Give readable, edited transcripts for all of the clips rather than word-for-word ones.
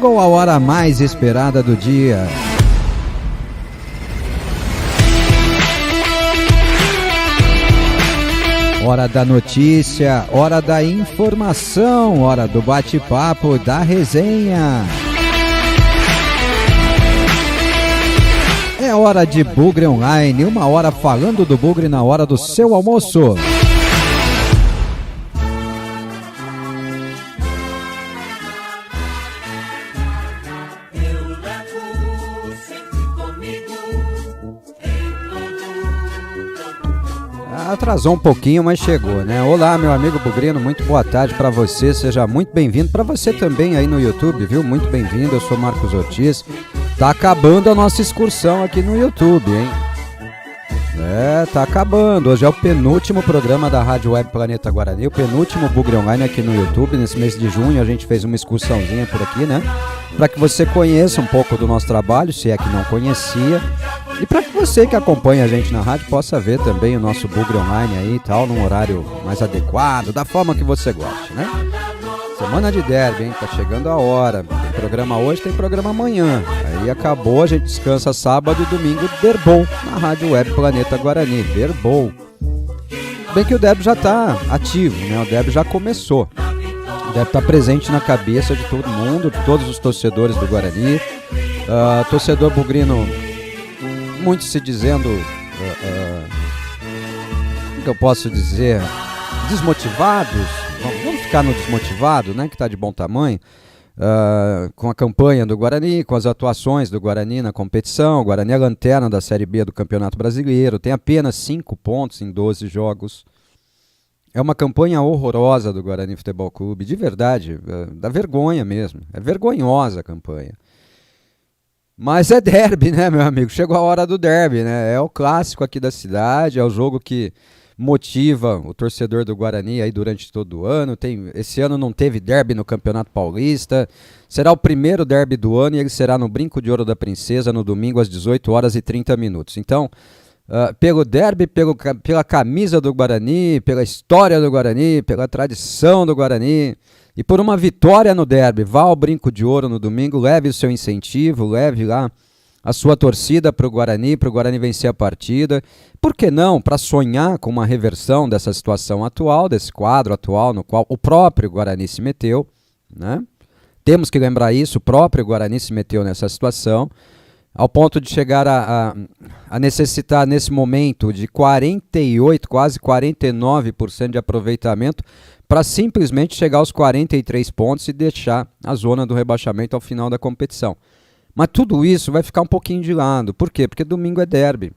Chegou a hora mais esperada do dia. Hora da notícia, hora da informação, hora do bate-papo, da resenha. É hora de Bugre Online, uma hora falando do Bugre na hora do seu almoço. Atrasou um pouquinho, mas chegou, né? Olá, meu amigo bugrino, muito boa tarde pra você, seja muito bem-vindo. Pra você também aí no YouTube, viu? Muito bem-vindo, eu sou Marcos Ortiz. Tá acabando a nossa excursão aqui no YouTube, hein? Tá acabando. Hoje é o penúltimo programa da Rádio Web Planeta Guarani, o penúltimo Bugre Online aqui no YouTube. Nesse mês de junho a gente fez uma excursãozinha por aqui, né? Para que você conheça um pouco do nosso trabalho, se é que não conhecia. E para que você que acompanha a gente na rádio possa ver também o nosso Bugre Online aí e tal, num horário mais adequado, da forma que você gosta, né? Semana de derby, hein? Tá chegando a hora. Tem programa hoje, tem programa amanhã. Aí acabou, a gente descansa sábado e domingo, Derbol, na Rádio Web Planeta Guarani. Derbol. Bem que o derby já tá ativo, né? O derby já começou. O derby tá presente na cabeça de todo mundo, de todos os torcedores do Guarani. Torcedor bugrino, muito se dizendo, o que eu posso dizer, desmotivados. Vamos ficar no desmotivado, né, que está de bom tamanho, com a campanha do Guarani, com as atuações do Guarani na competição. O Guarani é a lanterna da Série B do Campeonato Brasileiro, tem apenas 5 pontos em 12 jogos. É uma campanha horrorosa do Guarani Futebol Clube, de verdade, dá vergonha mesmo, é vergonhosa a campanha. Mas é derby, né, meu amigo? Chegou a hora do derby, né? É o clássico aqui da cidade, é o jogo que motiva o torcedor do Guarani aí durante todo o ano. Esse ano não teve derby no Campeonato Paulista. Será o primeiro derby do ano e ele será no Brinco de Ouro da Princesa no domingo às 18 horas e 30 minutos. Então, pelo derby, pela camisa do Guarani, pela história do Guarani, pela tradição do Guarani e por uma vitória no derby, vá ao Brinco de Ouro no domingo, leve o seu incentivo, leve lá a sua torcida para o Guarani vencer a partida. Por que não? Para sonhar com uma reversão dessa situação atual, desse quadro atual no qual o próprio Guarani se meteu, né? Temos que lembrar isso, o próprio Guarani se meteu nessa situação, ao ponto de chegar a necessitar nesse momento de 48, quase 49% de aproveitamento, para simplesmente chegar aos 43 pontos e deixar a zona do rebaixamento ao final da competição. Mas tudo isso vai ficar um pouquinho de lado. Por quê? Porque domingo é derby.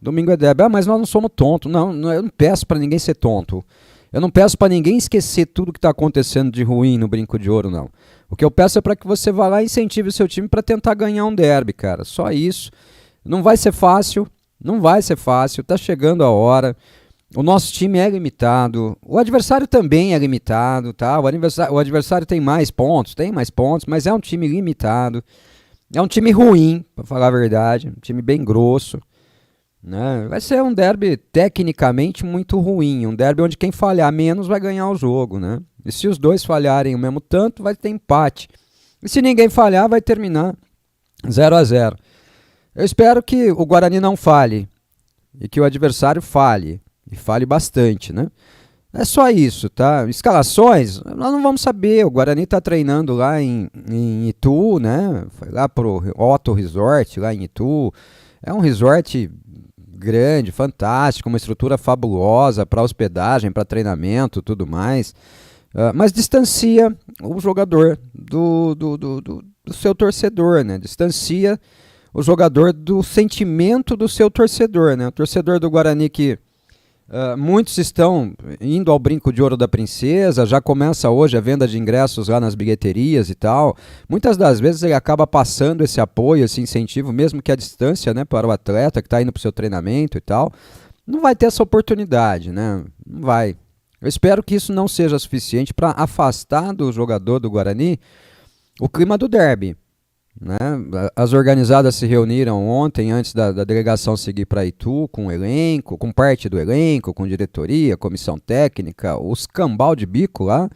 Domingo é derby. Mas nós não somos tontos. Não, eu não peço para ninguém ser tonto. Eu não peço para ninguém esquecer tudo que está acontecendo de ruim no Brinco de Ouro, não. O que eu peço é para que você vá lá e incentive o seu time para tentar ganhar um derby, cara. Só isso. Não vai ser fácil. Não vai ser fácil. Tá chegando a hora. O nosso time é limitado. O adversário também é limitado, tá? O adversário tem mais pontos, mas é um time limitado. É um time ruim, para falar a verdade, um time bem grosso, né? Vai ser um derby tecnicamente muito ruim, um derby onde quem falhar menos vai ganhar o jogo, né? E se os dois falharem o mesmo tanto, vai ter empate. E se ninguém falhar, vai terminar 0-0. Eu espero que o Guarani não falhe e que o adversário falhe, e falhe bastante, né? É só isso, tá? Escalações, nós não vamos saber. O Guarani tá treinando lá em Itu, né? Foi lá pro Otto Resort, lá em Itu. É um resort grande, fantástico, uma estrutura fabulosa para hospedagem, para treinamento, tudo mais. Mas distancia o jogador do seu torcedor, né? Distancia o jogador do sentimento do seu torcedor, né? O torcedor do Guarani que muitos estão indo ao Brinco de Ouro da Princesa, já começa hoje a venda de ingressos lá nas bilheterias e tal. Muitas das vezes ele acaba passando esse apoio, esse incentivo, mesmo que à distância, né, para o atleta que está indo para o seu treinamento e tal. Não vai ter essa oportunidade, né? Não vai. Eu espero que isso não seja suficiente para afastar do jogador do Guarani o clima do derby, né? As organizadas se reuniram ontem, antes da delegação seguir para Itu, com o elenco, com parte do elenco, com diretoria, comissão técnica, os cambal de bico lá,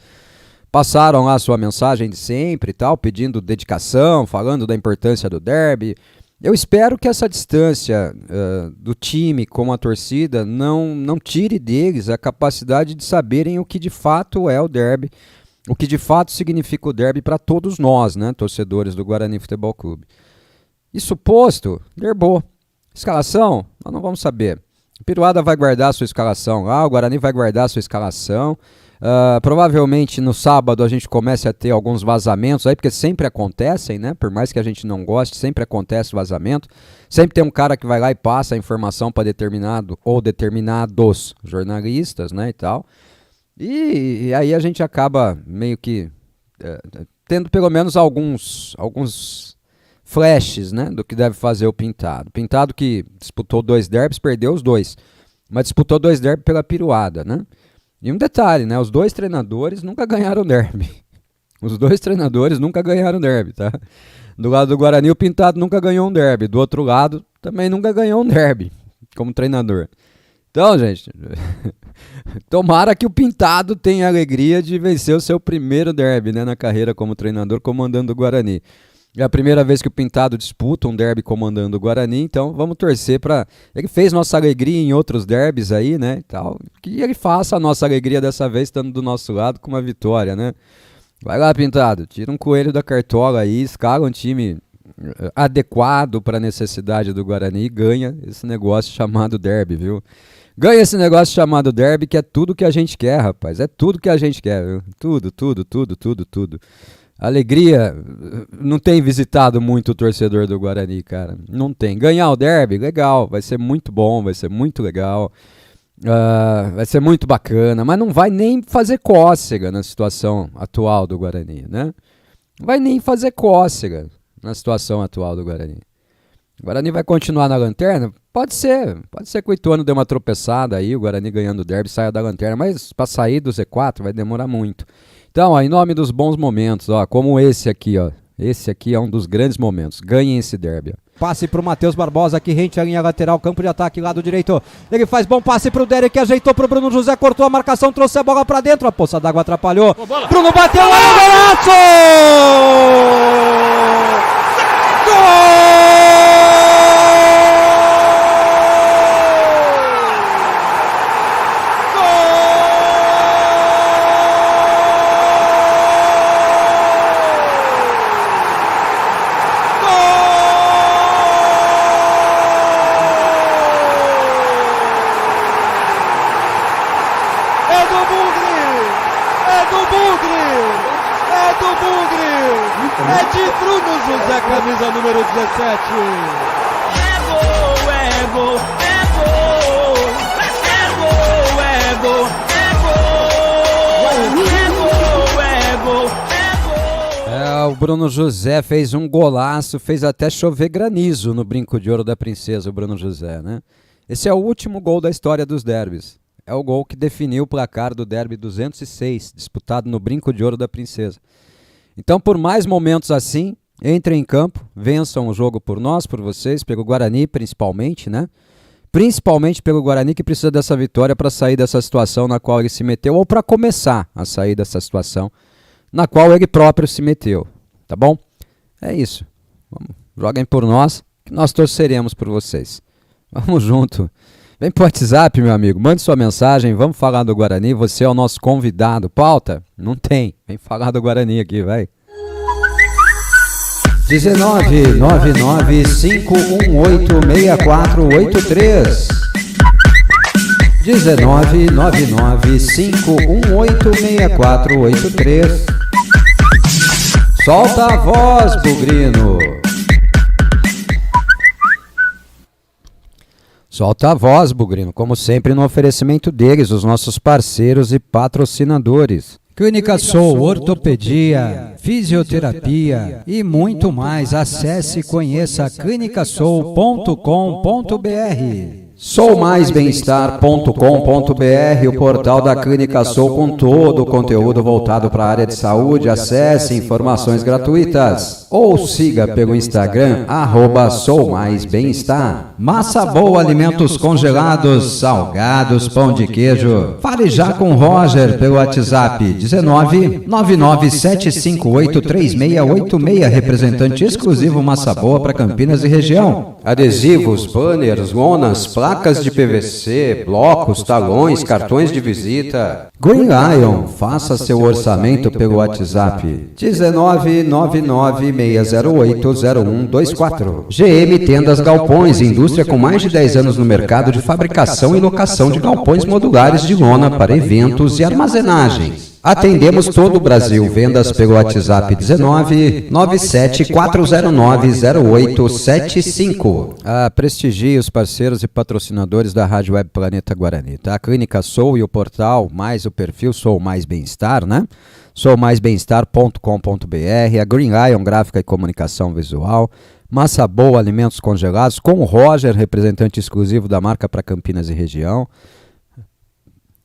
passaram lá a sua mensagem de sempre e tal, pedindo dedicação, falando da importância do derby. Eu espero que essa distância do time com a torcida não tire deles a capacidade de saberem o que de fato é o derby, o que de fato significa o derby para todos nós, né, torcedores do Guarani Futebol Clube. Isso posto, derbou. Escalação, nós não vamos saber. O Piruada vai guardar a sua escalação lá, o Guarani vai guardar a sua escalação. Provavelmente no sábado a gente comece a ter alguns vazamentos aí, porque sempre acontecem, né? Por mais que a gente não goste, sempre acontece vazamento. Sempre tem um cara que vai lá e passa a informação para determinado ou determinados jornalistas, né, e tal. E aí a gente acaba meio que tendo pelo menos alguns flashes, né, do que deve fazer o Pintado. Pintado que disputou 2 derbys, perdeu os 2, mas disputou 2 derbys pela Piruada, né? E um detalhe, né? Os 2 treinadores nunca ganharam derby. Os 2 treinadores nunca ganharam derby, tá? Do lado do Guarani, o Pintado nunca ganhou um derby. Do outro lado, também nunca ganhou um derby como treinador. Então, gente, tomara que o Pintado tenha a alegria de vencer o seu primeiro derby, né, na carreira como treinador, comandando o Guarani. É a primeira vez que o Pintado disputa um derby comandando o Guarani, então vamos torcer para... Ele fez nossa alegria em outros derbys aí, né, e tal, que ele faça a nossa alegria dessa vez, estando do nosso lado com uma vitória, né. Vai lá, Pintado, tira um coelho da cartola aí, escala um time adequado para a necessidade do Guarani e ganha esse negócio chamado derby, viu. Ganha esse negócio chamado derby, que é tudo que a gente quer, rapaz, é tudo que a gente quer, viu? Tudo. Alegria não tem visitado muito o torcedor do Guarani, cara. Não tem. Ganhar o derby, legal. Vai ser muito bom, vai ser muito legal. Vai ser muito bacana. Mas não vai nem fazer cócega na situação atual do Guarani, né? Não vai nem fazer cócega na situação atual do Guarani. O Guarani vai continuar na lanterna? Pode ser. Pode ser que o Ituano dê uma tropeçada aí, o Guarani ganhando o derby saia da lanterna. Mas para sair do Z4 vai demorar muito. Então, ó, em nome dos bons momentos, ó, como esse aqui, ó. Esse aqui é um dos grandes momentos. Ganhem esse derby. Ó. Passe pro Matheus Barbosa, que rente a linha lateral, campo de ataque, lado direito. Ele faz bom passe pro Derek, que ajeitou pro Bruno José, cortou a marcação, trouxe a bola pra dentro. A poça d'água atrapalhou. Bruno bateu, olha o golaço! Gol! É de Bruno José, camisa número 17. É gol, é gol, é gol. É gol, é gol, é gol. É gol, é gol. O Bruno José fez um golaço, fez até chover granizo no Brinco de Ouro da Princesa, o Bruno José, né? Esse é o último gol da história dos derbys. É o gol que definiu o placar do derby 206, disputado no Brinco de Ouro da Princesa. Então, por mais momentos assim, entrem em campo, vençam o jogo por nós, por vocês, pelo Guarani principalmente, né? Principalmente pelo Guarani, que precisa dessa vitória para sair dessa situação na qual ele se meteu, ou para começar a sair dessa situação na qual ele próprio se meteu, tá bom? É isso. Joguem por nós, que nós torceremos por vocês. Vamos junto. Vem pro WhatsApp, meu amigo, mande sua mensagem, vamos falar do Guarani, você é o nosso convidado. Pauta? Não tem, vem falar do Guarani aqui, vai. 1999-518-6483 1999-518-6483 Solta a voz, Bugrino. Solta a voz, Bugrino, como sempre no oferecimento deles, os nossos parceiros e patrocinadores. Clínica Soul, ortopedia, fisioterapia e muito mais. Acesse e conheça clinicasoul.com.br. soumaisbemestar.com.br, o portal da Clínica Sou com todo o conteúdo voltado para a área de saúde. Acesse informações gratuitas ou siga pelo Instagram @soumaisbemestar. Massa Boa Alimentos Congelados, Salgados, Pão de Queijo. Fale já com Roger pelo WhatsApp 19 997583686, representante exclusivo Massa Boa para Campinas e região. Adesivos, banners, lonas, placas de PVC, blocos, talões, cartões de visita. Green Lion, faça seu orçamento pelo WhatsApp 19996080124. GM Tendas Galpões, indústria com mais de 10 anos no mercado de fabricação e locação de galpões modulares de lona para eventos e armazenagens. Atendemos todo o Brasil. Vendas pelo WhatsApp 19 974090875. Prestigie os parceiros e patrocinadores da Rádio Web Planeta Guarani, tá? A Clínica Sou e o portal, mais o perfil Sou Mais Bem-Estar, né? soumaisbemestar.com.br, a Green Lion Gráfica e Comunicação Visual, Massa Boa Alimentos Congelados, com o Roger, representante exclusivo da marca para Campinas e região.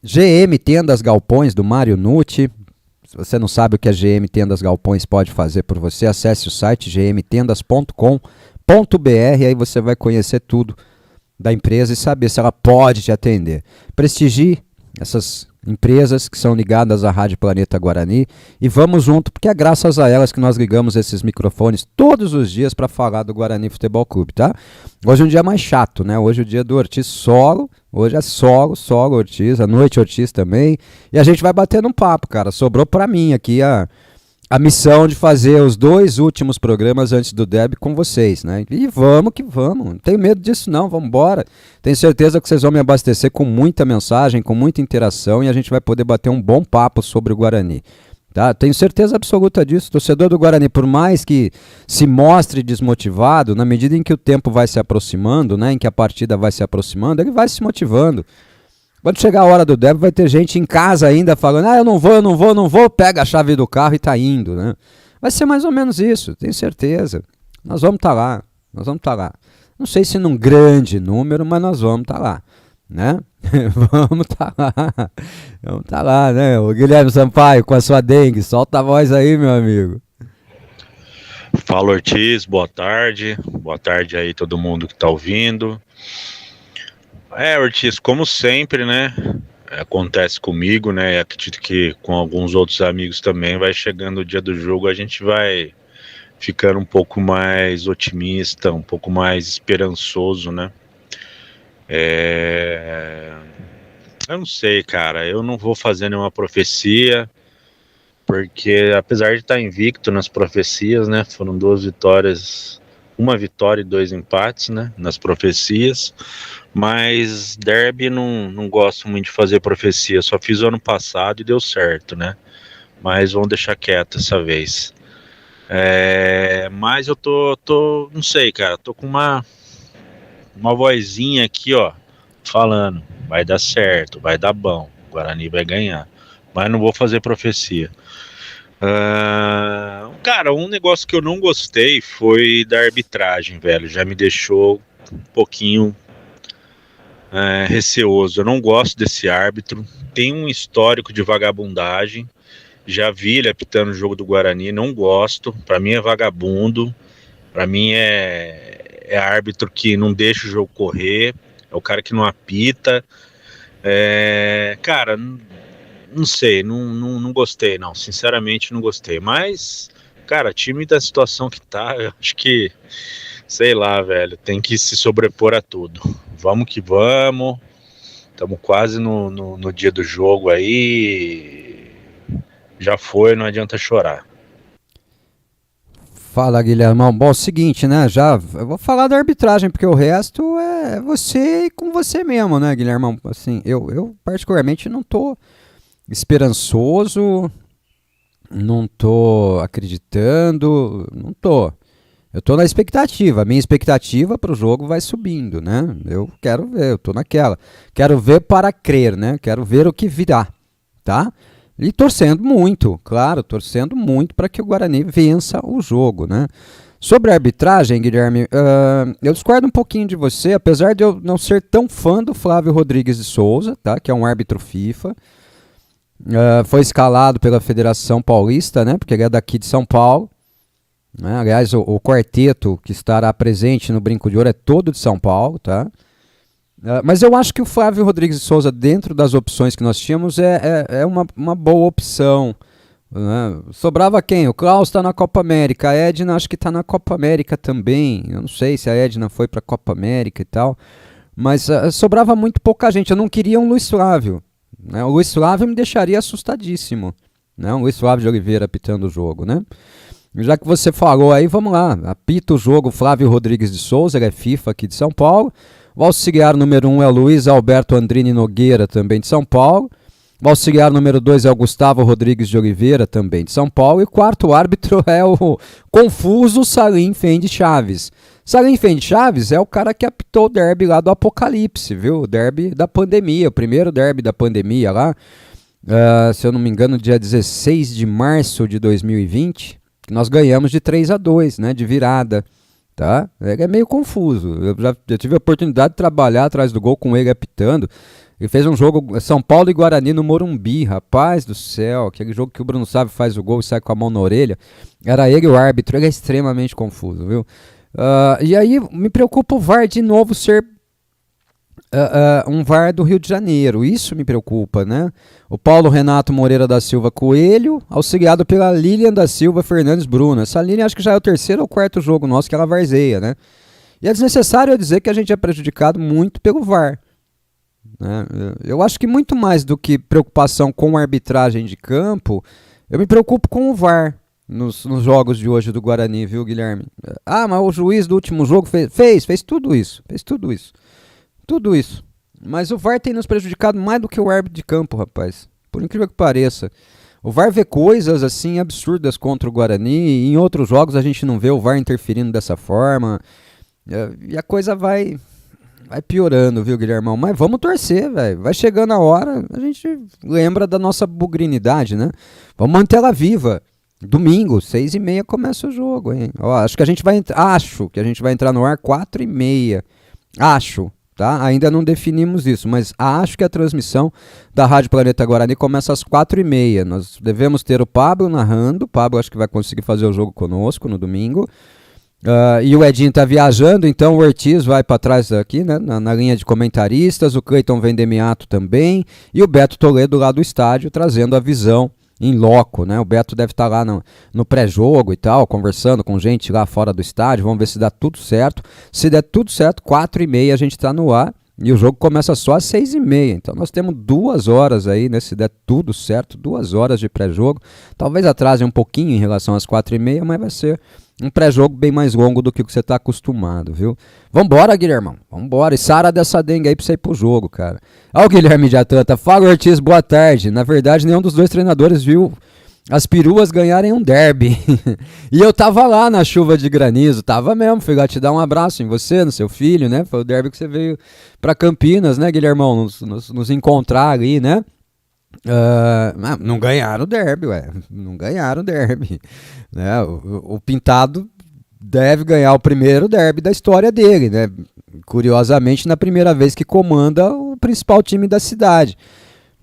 GM Tendas Galpões, do Mário Nucci. Se você não sabe o que a GM Tendas Galpões pode fazer por você, acesse o site gmtendas.com.br, aí você vai conhecer tudo da empresa e saber se ela pode te atender. Prestigie essas empresas que são ligadas à Rádio Planeta Guarani e vamos junto, porque é graças a elas que nós ligamos esses microfones todos os dias para falar do Guarani Futebol Clube, tá? Hoje é um dia mais chato, né? Hoje é o dia do Ortiz solo, hoje é solo Ortiz, à noite Ortiz também, e a gente vai batendo um papo, cara. Sobrou para mim aqui a missão de fazer os 2 últimos programas antes do derby com vocês, né? E vamos que vamos, não tenho medo disso não, vamos embora. Tenho certeza que vocês vão me abastecer com muita mensagem, com muita interação e a gente vai poder bater um bom papo sobre o Guarani. Tá? Tenho certeza absoluta disso. O torcedor do Guarani, por mais que se mostre desmotivado, na medida em que o tempo vai se aproximando, né, em que a partida vai se aproximando, ele vai se motivando. Quando chegar a hora do derby, vai ter gente em casa ainda falando, eu não vou, pega a chave do carro e tá indo, né? Vai ser mais ou menos isso, tenho certeza. Nós vamos estar lá. Não sei se num grande número, mas nós vamos estar lá, né? Vamos estar lá, né? O Guilherme Sampaio com a sua dengue, solta a voz aí, meu amigo. Fala, Ortiz, boa tarde aí todo mundo que tá ouvindo. Ortiz, como sempre, né, acontece comigo, né, acredito que com alguns outros amigos também, vai chegando o dia do jogo, a gente vai ficando um pouco mais otimista, um pouco mais esperançoso, né. Eu não sei, cara, eu não vou fazer nenhuma profecia, porque apesar de estar invicto nas profecias, né, foram 2 vitórias, 1 vitória e 2 empates, né, nas profecias, mas derby não gosto muito de fazer profecia, só fiz o ano passado e deu certo, né, mas vamos deixar quieto essa vez. Mas eu tô, não sei, cara, tô com uma vozinha aqui, ó, falando, vai dar certo, vai dar bom, o Guarani vai ganhar, mas não vou fazer profecia. Cara, um negócio que eu não gostei foi da arbitragem, velho, já me deixou um pouquinho receoso. Eu não gosto desse árbitro, tem um histórico de vagabundagem, já vi ele apitando o jogo do Guarani, não gosto, pra mim é vagabundo, pra mim é árbitro que não deixa o jogo correr, é o cara que não apita, cara, não sei, não gostei não, sinceramente não gostei, mas, cara, time da situação que tá, eu acho que, sei lá, velho, tem que se sobrepor a tudo. Vamos que vamos, estamos quase no dia do jogo aí, já foi, não adianta chorar. Fala, Guilhermão. Bom, é o seguinte, né, eu vou falar da arbitragem, porque o resto é você com você mesmo, né, Guilhermão? Assim, eu particularmente não tô esperançoso, não tô acreditando, não tô. Eu tô na expectativa, a minha expectativa para o jogo vai subindo, né? Eu quero ver, eu tô naquela. Quero ver para crer, né? Quero ver o que virá, tá? E torcendo muito, claro, torcendo muito para que o Guarani vença o jogo, né? Sobre a arbitragem, Guilherme, eu discordo um pouquinho de você, apesar de eu não ser tão fã do Flávio Rodrigues de Souza, tá? Que é um árbitro FIFA. Foi escalado pela Federação Paulista, né? Porque ele é daqui de São Paulo. Né? Aliás, o quarteto que estará presente no Brinco de Ouro é todo de São Paulo, tá? Mas eu acho que o Flávio Rodrigues de Souza, dentro das opções que nós tínhamos, é uma boa opção. Né? Sobrava quem? O Klaus está na Copa América, a Edna acho que está na Copa América também. Eu não sei se a Edna foi para a Copa América e tal, mas sobrava muito pouca gente. Eu não queria um Luiz Flávio. Né? O Luiz Flávio me deixaria assustadíssimo. Né? O Luiz Flávio de Oliveira apitando o jogo. Né? Já que você falou aí, vamos lá. Apita o jogo Flávio Rodrigues de Souza, ele é FIFA aqui de São Paulo. O auxiliar número 1 é o Luiz Alberto Andrini Nogueira, também de São Paulo. O auxiliar número 2 é o Gustavo Rodrigues de Oliveira, também de São Paulo. E o quarto árbitro é o confuso Salim Fendi Chaves. Salim Fendi Chaves é o cara que apitou o derby lá do Apocalipse, viu? O derby da pandemia, o primeiro derby da pandemia lá. Se eu não me engano, dia 16 de março de 2020, que nós ganhamos de 3-2, né? De virada. Tá? Ele é meio confuso. Eu já tive a oportunidade de trabalhar atrás do gol com ele apitando. Ele fez um jogo São Paulo e Guarani no Morumbi, rapaz do céu, aquele jogo que o Bruno Sávio faz o gol e sai com a mão na orelha. Era ele o árbitro, ele é extremamente confuso, viu? E aí me preocupa o VAR de novo ser um VAR do Rio de Janeiro, isso me preocupa, né? O Paulo Renato Moreira da Silva Coelho, auxiliado pela Lilian da Silva Fernandes Bruno. Essa Lilian acho que já é o terceiro ou quarto jogo nosso que ela varzeia, né? E é desnecessário eu dizer que a gente é prejudicado muito pelo VAR. Né? Eu acho que muito mais do que preocupação com a arbitragem de campo, eu me preocupo com o VAR nos jogos de hoje do Guarani, viu, Guilherme? Mas o juiz do último jogo fez tudo isso, tudo isso. Mas o VAR tem nos prejudicado mais do que o árbitro de campo, rapaz. Por incrível que pareça. O VAR vê coisas assim absurdas contra o Guarani e em outros jogos a gente não vê o VAR interferindo dessa forma. E a coisa vai piorando, viu, Guilhermão? Mas vamos torcer, velho. Vai chegando a hora, a gente lembra da nossa bugrinidade, né? Vamos manter ela viva. Domingo, 6h30 começa o jogo, hein? Acho que a gente vai entrar no ar 4h30. Acho. Tá? Ainda não definimos isso, mas acho que a transmissão da Rádio Planeta Guarani começa às 4h30. Nós devemos ter o Pablo narrando. O Pablo acho que vai conseguir fazer o jogo conosco no domingo. E o Edinho está viajando, então o Ortiz vai para trás aqui, né, na linha de comentaristas. O Cleiton Vendemiato também. E o Beto Toledo lá do estádio trazendo a visão em loco, né? O Beto deve estar lá no pré-jogo e tal, conversando com gente lá fora do estádio. Vamos ver se dá tudo certo. Se der tudo certo, 4h30 a gente está no ar e o jogo começa só às 6h30. Então nós temos 2 horas aí, né? Se der tudo certo, 2 horas de pré-jogo. Talvez atrase um pouquinho em relação às 4h30, mas vai ser um pré-jogo bem mais longo do que o que você está acostumado, viu? Vambora, Guilhermão. Vambora. E sara dessa dengue aí pra você ir pro jogo, cara. O Guilherme de Atlanta. Fala, Ortiz, boa tarde. Na verdade, nenhum dos dois treinadores viu as peruas ganharem um derby. E eu tava lá na chuva de granizo. Tava mesmo. Fui lá te dar um abraço em você, no seu filho, né? Foi o derby que você veio pra Campinas, né, Guilhermão? Nos encontrar ali, né? Não ganharam o derby, ué. Não ganharam o derby. Né? O Pintado deve ganhar o primeiro derby da história dele, né? Curiosamente, na primeira vez que comanda o principal time da cidade.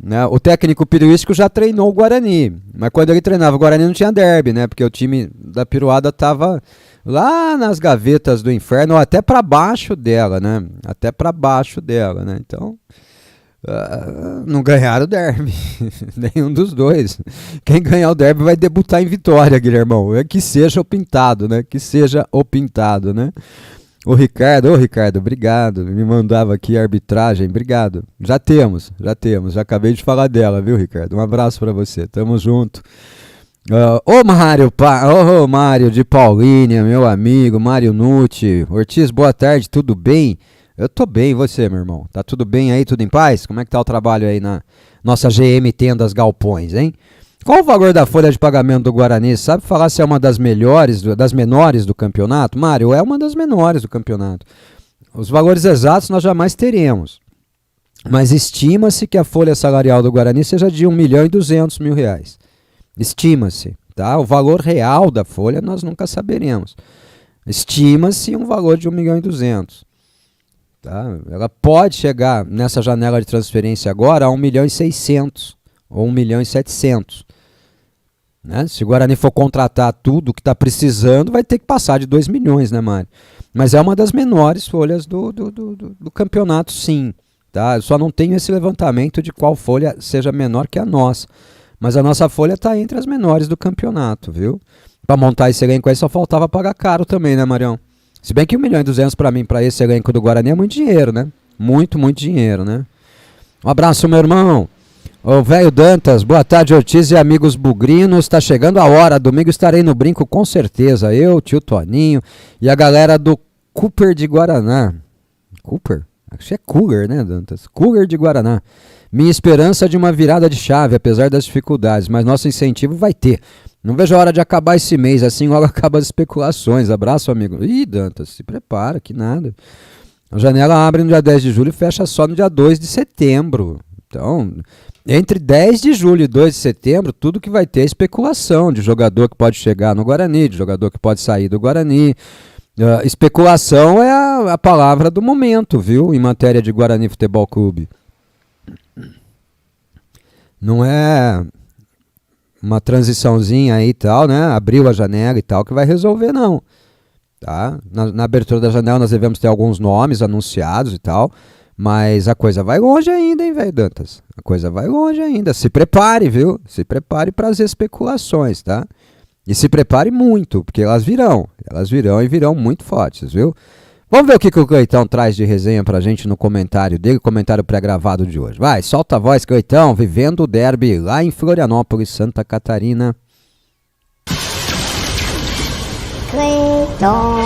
Né? O técnico piruístico já treinou o Guarani, mas quando ele treinava o Guarani não tinha derby, né? Porque o time da Piruada estava lá nas gavetas do inferno, ou até para baixo dela, né? Até para baixo dela, né? Então... não ganharam o derby. Nenhum dos dois. Quem ganhar o derby vai debutar em Vitória, Guilhermão. Que seja o Pintado, né? Que seja o Pintado, né? O Ricardo, obrigado. Me mandava aqui a arbitragem, obrigado. Já temos. Já acabei de falar dela, viu, Ricardo? Um abraço pra você, tamo junto. Mário de Paulínia, meu amigo, Mário Nucci. Ortiz, boa tarde, tudo bem? Eu tô bem, e você, meu irmão? Tá tudo bem aí, tudo em paz? Como é que tá o trabalho aí na nossa GM Tendas Galpões, hein? Qual o valor da folha de pagamento do Guarani? Sabe falar se é uma das melhores, das menores do campeonato? Mário, é uma das menores do campeonato. Os valores exatos nós jamais teremos. Mas estima-se que a folha salarial do Guarani seja de R$1.200.000. Estima-se, tá? O valor real da folha nós nunca saberemos. Estima-se um valor de 1.200.000. Tá? Ela pode chegar nessa janela de transferência agora a 1.600.000 ou 1.700.000. Né? Se o Guarani for contratar tudo que está precisando, vai ter que passar de 2 milhões, né, Mário? Mas é uma das menores folhas do campeonato, sim. Tá? Eu só não tenho esse levantamento de qual folha seja menor que a nossa. Mas a nossa folha está entre as menores do campeonato, viu? Para montar esse elenco aí só faltava pagar caro também, né, Marião? Se bem que 1.200.000 para mim, para esse elenco do Guarani é muito dinheiro, né? Muito, muito dinheiro, né? Um abraço, meu irmão. Ô, velho Dantas, boa tarde, Ortiz e amigos bugrinos. Tá chegando a hora, domingo estarei no Brinco com certeza. Eu, tio Toninho e a galera do Cooper de Guaraná. Cooper? Acho que é Cooler, né, Dantas? Cooler de Guaraná. Minha esperança de uma virada de chave, apesar das dificuldades, mas nosso incentivo vai ter. Não vejo a hora de acabar esse mês, assim logo acaba as especulações. Abraço, amigo. Ih, Dantas, se prepara, que nada. A janela abre no dia 10 de julho e fecha só no dia 2 de setembro. Então, entre 10 de julho e 2 de setembro, tudo que vai ter é especulação de jogador que pode chegar no Guarani, de jogador que pode sair do Guarani. Especulação é a palavra do momento, viu? Em matéria de Guarani Futebol Clube. Não é uma transiçãozinha aí e tal, né? Abriu a janela e tal, que vai resolver, não. Tá? Na abertura da janela nós devemos ter alguns nomes anunciados e tal. Mas a coisa vai longe ainda, hein, velho Dantas? A coisa vai longe ainda. Se prepare, viu? Se prepare para as especulações, tá? E se prepare muito, porque elas virão. Elas virão e virão muito fortes, viu? Vamos ver o que o Cleitão traz de resenha pra gente no comentário dele, comentário pré-gravado de hoje. Vai, solta a voz, Cleitão, vivendo o derby lá em Florianópolis, Santa Catarina. Cleitão.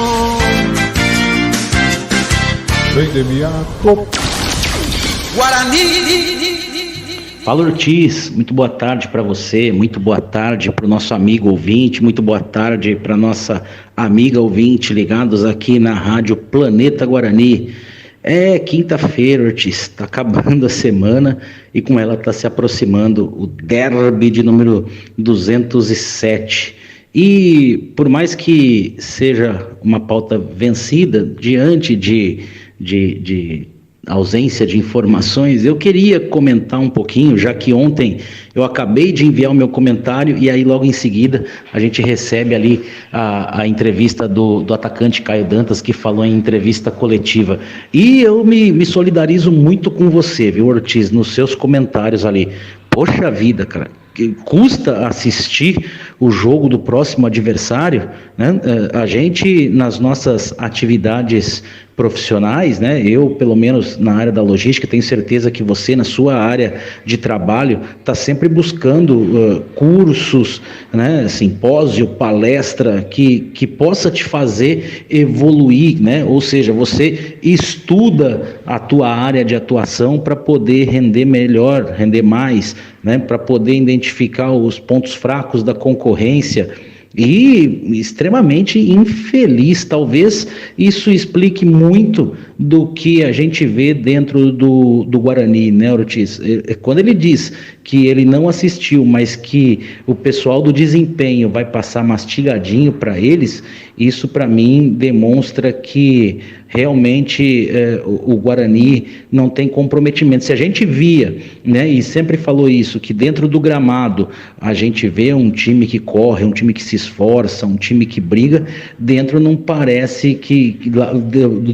Guarani! Fala, Ortiz, muito boa tarde para você, muito boa tarde para o nosso amigo ouvinte, muito boa tarde para nossa amiga ouvinte ligados aqui na rádio Planeta Guarani. É quinta-feira, Ortiz, está acabando a semana e com ela está se aproximando o derby de número 207. E por mais que seja uma pauta vencida diante de ausência de informações, eu queria comentar um pouquinho, já que ontem eu acabei de enviar o meu comentário e aí logo em seguida a gente recebe ali a entrevista do atacante Caio Dantas, que falou em entrevista coletiva. E eu me solidarizo muito com você, viu, Ortiz, nos seus comentários ali. Poxa vida, cara, custa assistir o jogo do próximo adversário, né? A gente, nas nossas atividades profissionais, né? Eu, pelo menos na área da logística, tenho certeza que você, na sua área de trabalho, está sempre buscando cursos, né? Simpósio, palestra, que possa te fazer evoluir, né? Ou seja, você estuda a tua área de atuação para poder render melhor, render mais, né? Para poder identificar os pontos fracos da concorrência. E extremamente infeliz. Talvez isso explique muito do que a gente vê dentro do Guarani, né, Ortiz? Quando ele diz que ele não assistiu, mas que o pessoal do desempenho vai passar mastigadinho para eles, isso para mim demonstra que realmente o Guarani não tem comprometimento. Se a gente via, né, e sempre falou isso, que dentro do gramado a gente vê um time que corre, um time que se esforça, um time que briga, dentro não parece que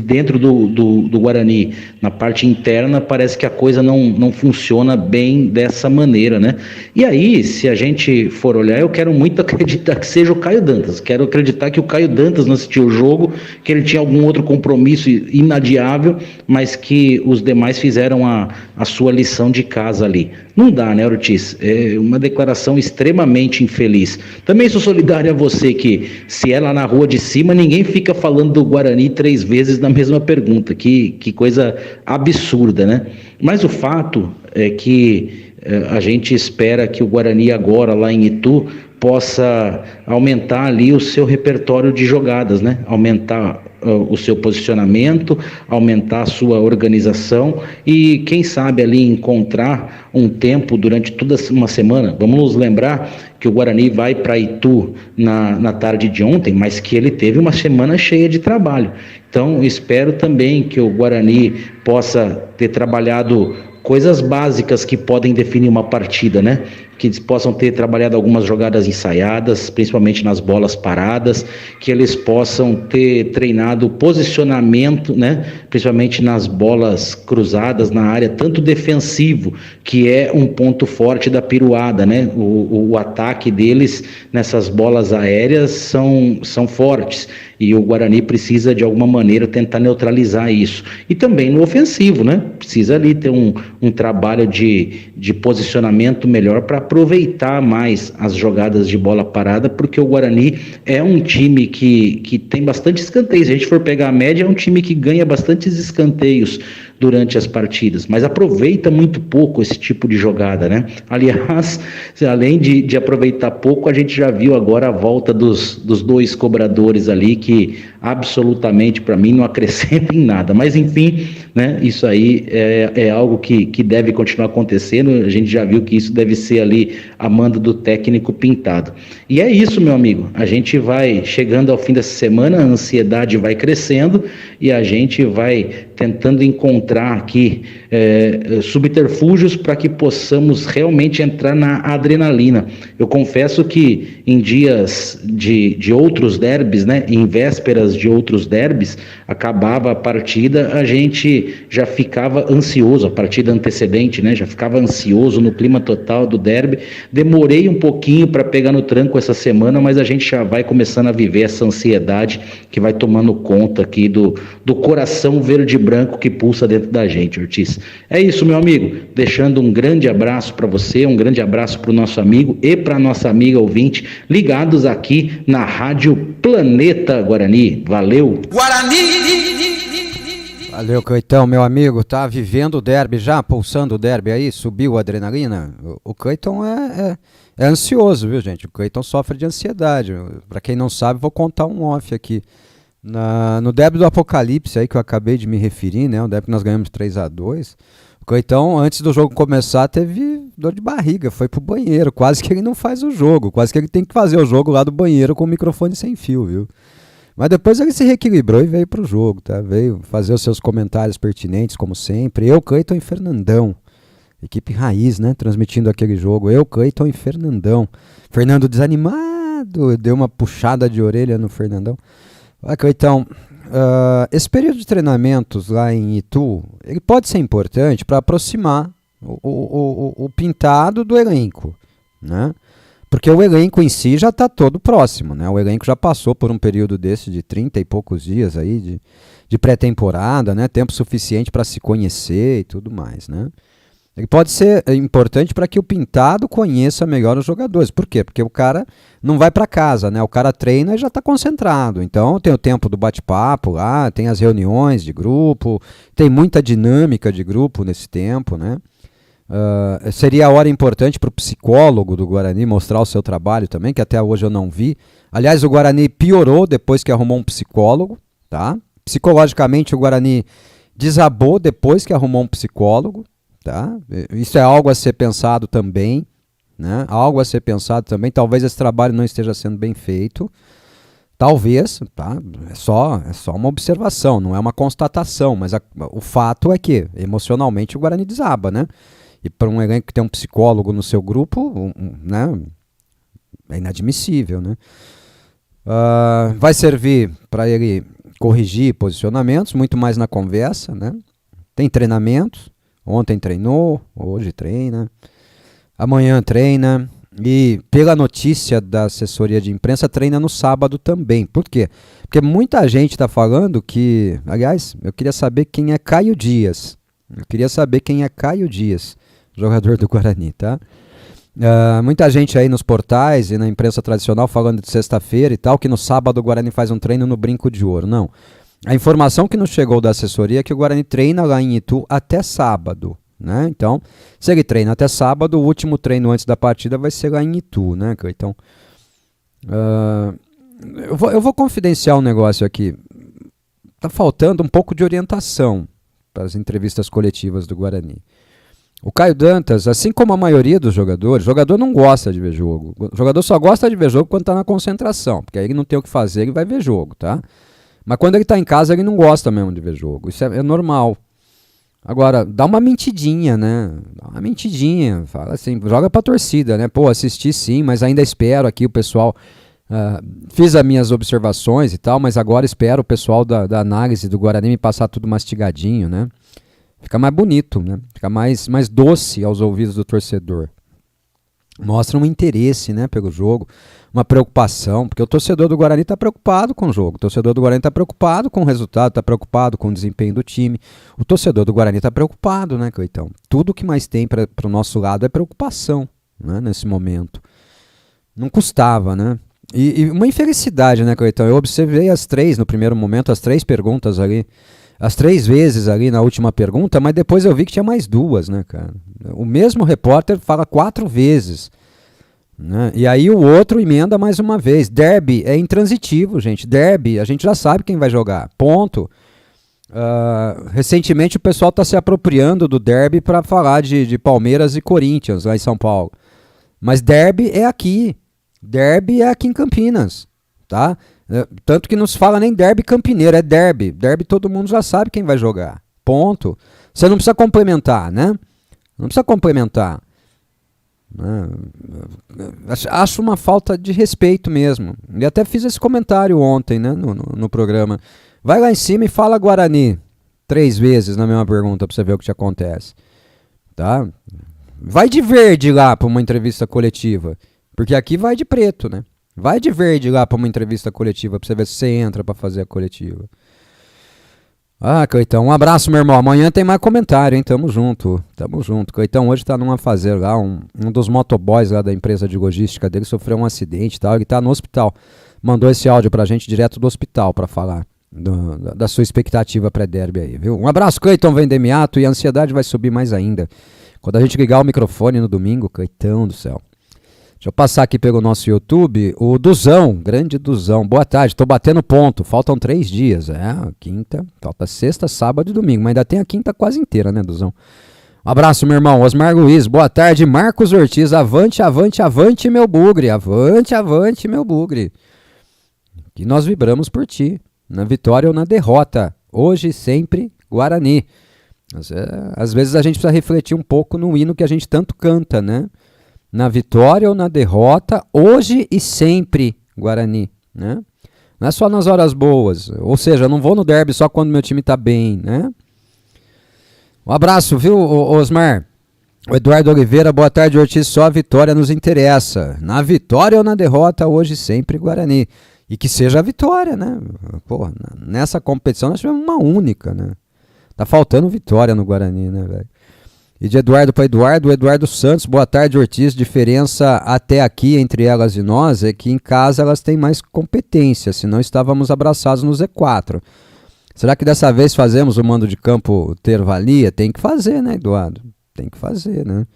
dentro do Guarani, na parte interna, parece que a coisa não funciona bem dessa maneira, né? E aí, se a gente for olhar, eu quero muito acreditar que seja o Caio Dantas, quero acreditar que o Caio Dantas não assistiu o jogo, que ele tinha algum outro compromisso inadiável, mas que os demais fizeram a sua lição de casa ali. Não dá, né, Ortiz? É uma declaração extremamente infeliz. Também sou solidário a você que, se é lá na rua de cima, ninguém fica falando do Guarani 3 vezes na mesma pergunta. Que coisa absurda, né? Mas o fato é que a gente espera que o Guarani agora, lá em Itu, possa aumentar ali o seu repertório de jogadas, né? Aumentar o seu posicionamento, aumentar a sua organização e, quem sabe, ali encontrar um tempo durante toda uma semana. Vamos nos lembrar que o Guarani vai para Itu na tarde de ontem, mas que ele teve uma semana cheia de trabalho. Então, espero também que o Guarani possa ter trabalhado coisas básicas que podem definir uma partida, né? Que eles possam ter trabalhado algumas jogadas ensaiadas, principalmente nas bolas paradas, que eles possam ter treinado o posicionamento, né? Principalmente nas bolas cruzadas na área, tanto defensivo, que é um ponto forte da Piruada, né? O ataque deles nessas bolas aéreas são fortes, e o Guarani precisa de alguma maneira tentar neutralizar isso. E também no ofensivo, né? Precisa ali ter um trabalho de posicionamento melhor para aproveitar mais as jogadas de bola parada, porque o Guarani é um time que tem bastante escanteios. Se a gente for pegar a média, é um time que ganha bastantes escanteios durante as partidas, mas aproveita muito pouco esse tipo de jogada, né? Aliás, além de aproveitar pouco, a gente já viu agora a volta dos dois cobradores ali, que absolutamente para mim não acrescenta em nada, mas enfim, né? Isso aí é algo que deve continuar acontecendo. A gente já viu que isso deve ser ali a manda do técnico Pintado. E é isso, meu amigo, a gente vai chegando ao fim dessa semana, a ansiedade vai crescendo e a gente vai tentando encontrar aqui subterfúgios para que possamos realmente entrar na adrenalina. Eu confesso que em dias de outros derbys, né, em vésperas de outros derbys, acabava a partida, a gente já ficava ansioso, a partida antecedente, né, já ficava ansioso no clima total do derby. Demorei um pouquinho para pegar no tranco essa semana, mas a gente já vai começando a viver essa ansiedade que vai tomando conta aqui do coração verde e branco que pulsa dentro da gente, Ortiz. É isso, meu amigo, deixando um grande abraço para você, um grande abraço para o nosso amigo e para a nossa amiga ouvinte, ligados aqui na Rádio Planeta Guarani. Valeu! Valeu, Cleiton, meu amigo, tá vivendo o derby já, pulsando o derby aí, subiu a adrenalina? O Cleiton é ansioso, viu, gente? O Cleiton sofre de ansiedade. Para quem não sabe, vou contar um off aqui. No derby do Apocalipse aí que eu acabei de me referir, né? O derby que nós ganhamos 3-2. O Cleiton, antes do jogo começar, teve dor de barriga, foi pro banheiro. Quase que ele não faz o jogo, quase que ele tem que fazer o jogo lá do banheiro com o microfone sem fio, viu? Mas depois ele se reequilibrou e veio pro jogo, tá? Veio fazer os seus comentários pertinentes, como sempre. Eu, Cleiton e Fernandão. Equipe raiz, né? Transmitindo aquele jogo. Eu, Cleiton e Fernandão. Fernando desanimado, deu uma puxada de orelha no Fernandão. Então, esse período de treinamentos lá em Itu, ele pode ser importante para aproximar o Pintado do elenco, né? Porque o elenco em si já está todo próximo, né? O elenco já passou por um período desse de 30 e poucos dias aí de pré-temporada, né? Tempo suficiente para se conhecer e tudo mais, né? Ele pode ser importante para que o Pintado conheça melhor os jogadores. Por quê? Porque o cara não vai para casa, né? O cara treina e já está concentrado. Então tem o tempo do bate-papo lá, tem as reuniões de grupo, tem muita dinâmica de grupo nesse tempo, né? Seria a hora importante para o psicólogo do Guarani mostrar o seu trabalho também, que até hoje eu não vi. Aliás, o Guarani piorou depois que arrumou um psicólogo, tá? Psicologicamente o Guarani desabou depois que arrumou um psicólogo. Tá? Isso é algo a ser pensado também, né? Algo a ser pensado também. Talvez esse trabalho não esteja sendo bem feito. Talvez, tá? É só uma observação, não é uma constatação, mas o fato é que emocionalmente o Guarani desaba, né? E para um elenco que tem um psicólogo no seu grupo, né? É inadmissível, né? Vai servir para ele corrigir posicionamentos, muito mais na conversa, né? Tem treinamentos. Ontem treinou, hoje treina, amanhã treina e, pela notícia da assessoria de imprensa, treina no sábado também. Por quê? Porque muita gente está falando que... Aliás, eu queria saber quem é Caio Dias. Jogador do Guarani, tá? Muita gente aí nos portais e na imprensa tradicional falando de sexta-feira e tal, que no sábado o Guarani faz um treino no Brinco de Ouro. Não. A informação que nos chegou da assessoria é que o Guarani treina lá em Itu até sábado, né? Então, se ele treina até sábado, o último treino antes da partida vai ser lá em Itu, né? Então, eu vou confidenciar um negócio aqui. Tá faltando um pouco de orientação para as entrevistas coletivas do Guarani. O Caio Dantas, assim como a maioria dos jogadores, o jogador não gosta de ver jogo. O jogador só gosta de ver jogo quando está na concentração, porque aí ele não tem o que fazer, ele vai ver jogo, tá? Mas quando ele está em casa, ele não gosta mesmo de ver jogo. Isso é normal. Agora, dá uma mentidinha, né? Dá uma mentidinha. Fala assim, joga pra torcida, né? Pô, assisti sim, mas ainda espero aqui o pessoal... fiz as minhas observações e tal, mas agora espero o pessoal da análise do Guarani me passar tudo mastigadinho, né? Fica mais bonito, né? Fica mais doce aos ouvidos do torcedor. Mostra um interesse, né, pelo jogo, uma preocupação, porque o torcedor do Guarani está preocupado com o jogo, o torcedor do Guarani está preocupado com o resultado, está preocupado com o desempenho do time, o torcedor do Guarani está preocupado, né, Cleitão? Tudo que mais tem para o nosso lado é preocupação, né, nesse momento. Não custava, né? E uma infelicidade, né, Cleitão? Eu observei no primeiro momento, as 3 perguntas ali, as 3 vezes ali na última pergunta, mas depois eu vi que tinha mais 2, né, cara? O mesmo repórter fala 4 vezes, né? E aí o outro emenda mais uma vez. Derby é intransitivo, gente. Derby, a gente já sabe quem vai jogar. Ponto. Recentemente o pessoal está se apropriando do derby para falar de Palmeiras e Corinthians lá em São Paulo. Mas derby é aqui. Derby é aqui em Campinas, tá? Tanto que não se fala nem derby campineiro, é derby. Derby todo mundo já sabe quem vai jogar. Ponto. Você não precisa complementar, né? Não precisa complementar. Acho uma falta de respeito mesmo. E até fiz esse comentário ontem, né, no programa. Vai lá em cima e fala Guarani 3 vezes na mesma pergunta pra você ver o que te acontece. Tá? Vai de verde lá pra uma entrevista coletiva. Porque aqui vai de preto, né? Vai de verde lá pra uma entrevista coletiva pra você ver se você entra pra fazer a coletiva. Cleitão, um abraço, meu irmão. Amanhã tem mais comentário, hein? Tamo junto. Cleitão hoje tá numa fazer lá, um dos motoboys lá da empresa de logística dele sofreu um acidente e tal, ele tá no hospital. Mandou esse áudio pra gente direto do hospital pra falar da sua expectativa pré-derby aí, viu? Um abraço, Cleiton Vendemiato, e a ansiedade vai subir mais ainda. Quando a gente ligar o microfone no domingo, Cleitão do céu. Deixa eu passar aqui pelo nosso YouTube, o Duzão, grande Duzão. Boa tarde, tô batendo ponto, faltam 3 dias. Quinta, falta sexta, sábado e domingo, mas ainda tem a quinta quase inteira, né, Duzão? Um abraço, meu irmão. Osmar Luiz, boa tarde. Marcos Ortiz, avante, avante, avante, meu bugre. Avante, avante, meu bugre. E nós vibramos por ti, na vitória ou na derrota. Hoje, sempre, Guarani. Às vezes a gente precisa refletir um pouco no hino que a gente tanto canta, né? Na vitória ou na derrota, hoje e sempre, Guarani, né? Não é só nas horas boas, ou seja, eu não vou no derby só quando meu time tá bem, né? Um abraço, viu, Osmar? O Eduardo Oliveira, boa tarde, Ortiz, só a vitória nos interessa. Na vitória ou na derrota, hoje e sempre, Guarani. E que seja a vitória, né? Pô, nessa competição nós tivemos uma única, né? Tá faltando vitória no Guarani, né, velho? E de Eduardo para Eduardo, o Eduardo Santos, boa tarde, Ortiz. Diferença até aqui entre elas e nós é que em casa elas têm mais competência, senão estávamos abraçados no Z4. Será que dessa vez fazemos o mando de campo ter valia? Tem que fazer, né, Eduardo? Tem que fazer, né?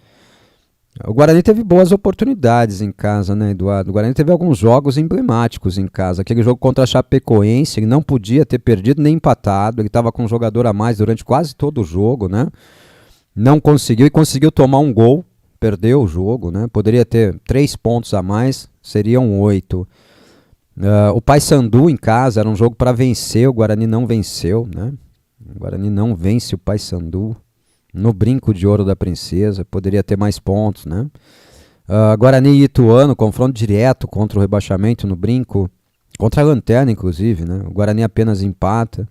O Guarani teve boas oportunidades em casa, né, Eduardo? O Guarani teve alguns jogos emblemáticos em casa. Aquele jogo contra a Chapecoense, ele não podia ter perdido nem empatado, ele estava com um jogador a mais durante quase todo o jogo, né? Não conseguiu e conseguiu tomar um gol, perdeu o jogo, né? Poderia ter 3 pontos a mais, seriam 8. O Paysandu em casa era um jogo para vencer, o Guarani não venceu, né? O Guarani não vence o Paysandu no brinco de ouro da princesa, poderia ter mais pontos, né? Guarani e Ituano, confronto direto contra o rebaixamento no brinco, contra a lanterna inclusive, né? O Guarani apenas empata.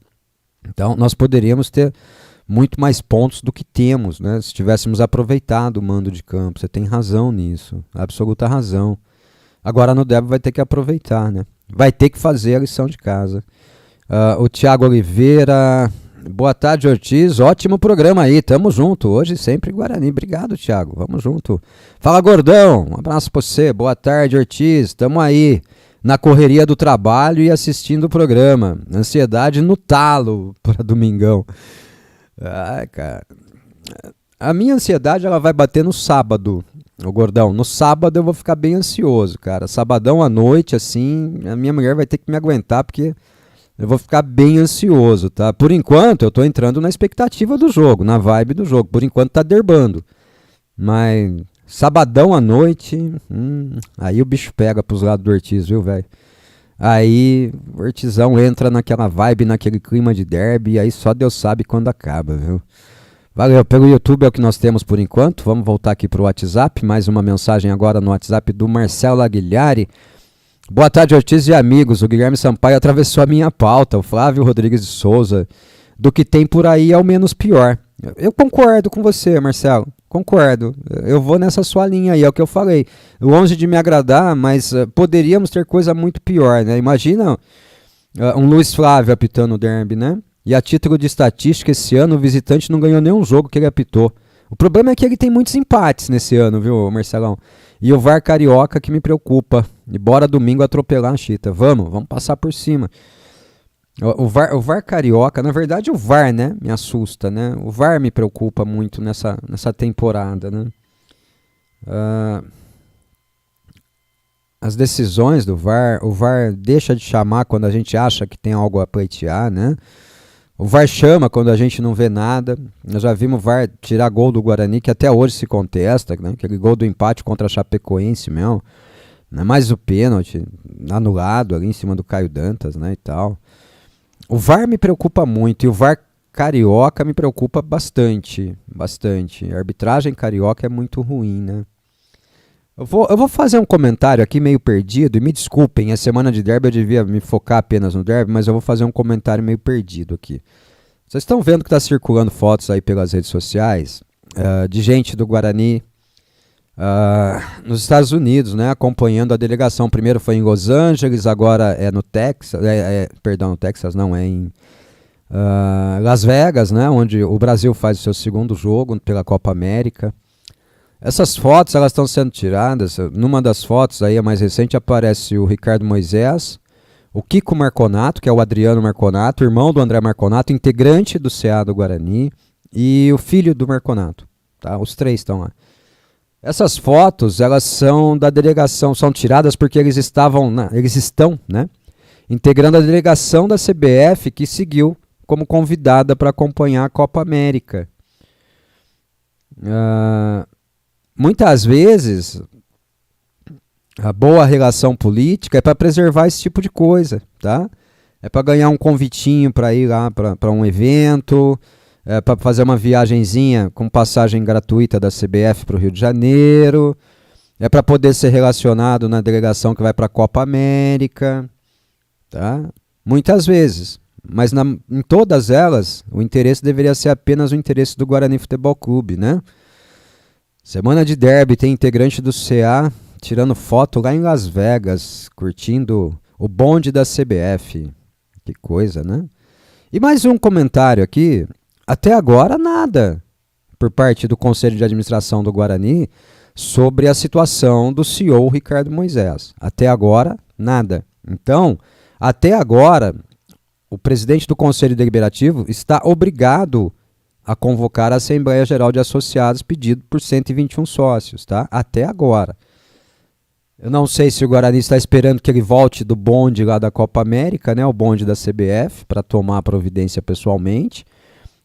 Então nós poderíamos ter muito mais pontos do que temos, né? Se tivéssemos aproveitado o mando de campo. Você tem razão nisso, absoluta razão. Agora no derby vai ter que aproveitar, né? Vai ter que fazer a lição de casa. O Thiago Oliveira, boa tarde, Ortiz, ótimo programa aí, tamo junto, hoje sempre Guarani. Obrigado, Thiago, vamos junto. Fala, Gordão, um abraço pra você, boa tarde, Ortiz, tamo aí na correria do trabalho e assistindo o programa. Ansiedade no talo para domingão. Ai, cara. A minha ansiedade ela vai bater no sábado, ô Gordão. No sábado eu vou ficar bem ansioso, cara. Sabadão à noite, assim, a minha mulher vai ter que me aguentar porque eu vou ficar bem ansioso, tá? Por enquanto eu tô entrando na expectativa do jogo, na vibe do jogo. Por enquanto tá derbando. Mas sabadão à noite, aí o bicho pega pros lados do Ortiz, viu, velho? Aí o Ortizão entra naquela vibe, naquele clima de derby, e aí só Deus sabe quando acaba, viu? Valeu, pelo YouTube é o que nós temos por enquanto. Vamos voltar aqui pro WhatsApp, mais uma mensagem agora no WhatsApp do Marcelo Aguilhari. Boa tarde, Ortiz e amigos. O Guilherme Sampaio atravessou a minha pauta. O Flávio Rodrigues de Souza. Do que tem por aí é o menos pior. Eu concordo com você, Marcelo. Concordo. Eu vou nessa sua linha aí, é o que eu falei. Longe de me agradar, mas poderíamos ter coisa muito pior, né? Imagina um Luiz Flávio apitando o derby, né? E a título de estatística, esse ano o visitante não ganhou nenhum jogo que ele apitou. O problema é que ele tem muitos empates nesse ano, viu, Marcelão? E o VAR carioca que me preocupa. E bora domingo atropelar a Chita. Vamos passar por cima. O VAR carioca, na verdade o VAR, né, me assusta, né? O VAR me preocupa muito nessa temporada, né? As decisões do VAR, o VAR deixa de chamar quando a gente acha que tem algo a pleitear, né? O VAR chama quando a gente não vê nada. Nós já vimos o VAR tirar gol do Guarani, que até hoje se contesta, né? Aquele gol do empate contra a Chapecoense mesmo, né? Mais o pênalti anulado ali em cima do Caio Dantas, né, e tal. O VAR me preocupa muito e o VAR carioca me preocupa bastante. A arbitragem carioca é muito ruim, né? Eu vou fazer um comentário aqui meio perdido, e me desculpem, a semana de derby eu devia me focar apenas no derby, mas eu vou fazer um comentário meio perdido aqui. Vocês estão vendo que está circulando fotos aí pelas redes sociais de gente do Guarani nos Estados Unidos, né, acompanhando a delegação. Primeiro foi em Los Angeles, agora é no Texas, perdão, no Texas não, é em Las Vegas, né, onde o Brasil faz o seu segundo jogo pela Copa América. Essas fotos elas estão sendo tiradas. Numa das fotos, aí a mais recente, aparece o Ricardo Moisés, o Kiko Marconato, que é o Adriano Marconato, irmão do André Marconato, integrante do CA do Guarani, e o filho do Marconato. Tá? Os três estão lá. Essas fotos elas são da delegação, são tiradas porque eles estão, né, integrando a delegação da CBF que seguiu como convidada para acompanhar a Copa América. Muitas vezes a boa relação política é para preservar esse tipo de coisa, tá? É para ganhar um convitinho para ir lá para um evento, para fazer uma viagenzinha com passagem gratuita da CBF para o Rio de Janeiro, é para poder ser relacionado na delegação que vai para a Copa América, tá? Muitas vezes, mas em todas elas o interesse deveria ser apenas o interesse do Guarani Futebol Clube, né? Semana de derby, tem integrante do CA tirando foto lá em Las Vegas, curtindo o bonde da CBF. Que coisa, né? E mais um comentário aqui. Até agora, nada por parte do Conselho de Administração do Guarani sobre a situação do CEO Ricardo Moisés. Até agora, nada. Então, até agora, o presidente do Conselho Deliberativo está obrigado a convocar a Assembleia Geral de Associados pedido por 121 sócios, tá? Até agora. Eu não sei se o Guarani está esperando que ele volte do bonde lá da Copa América, né? O bonde da CBF, para tomar a providência pessoalmente,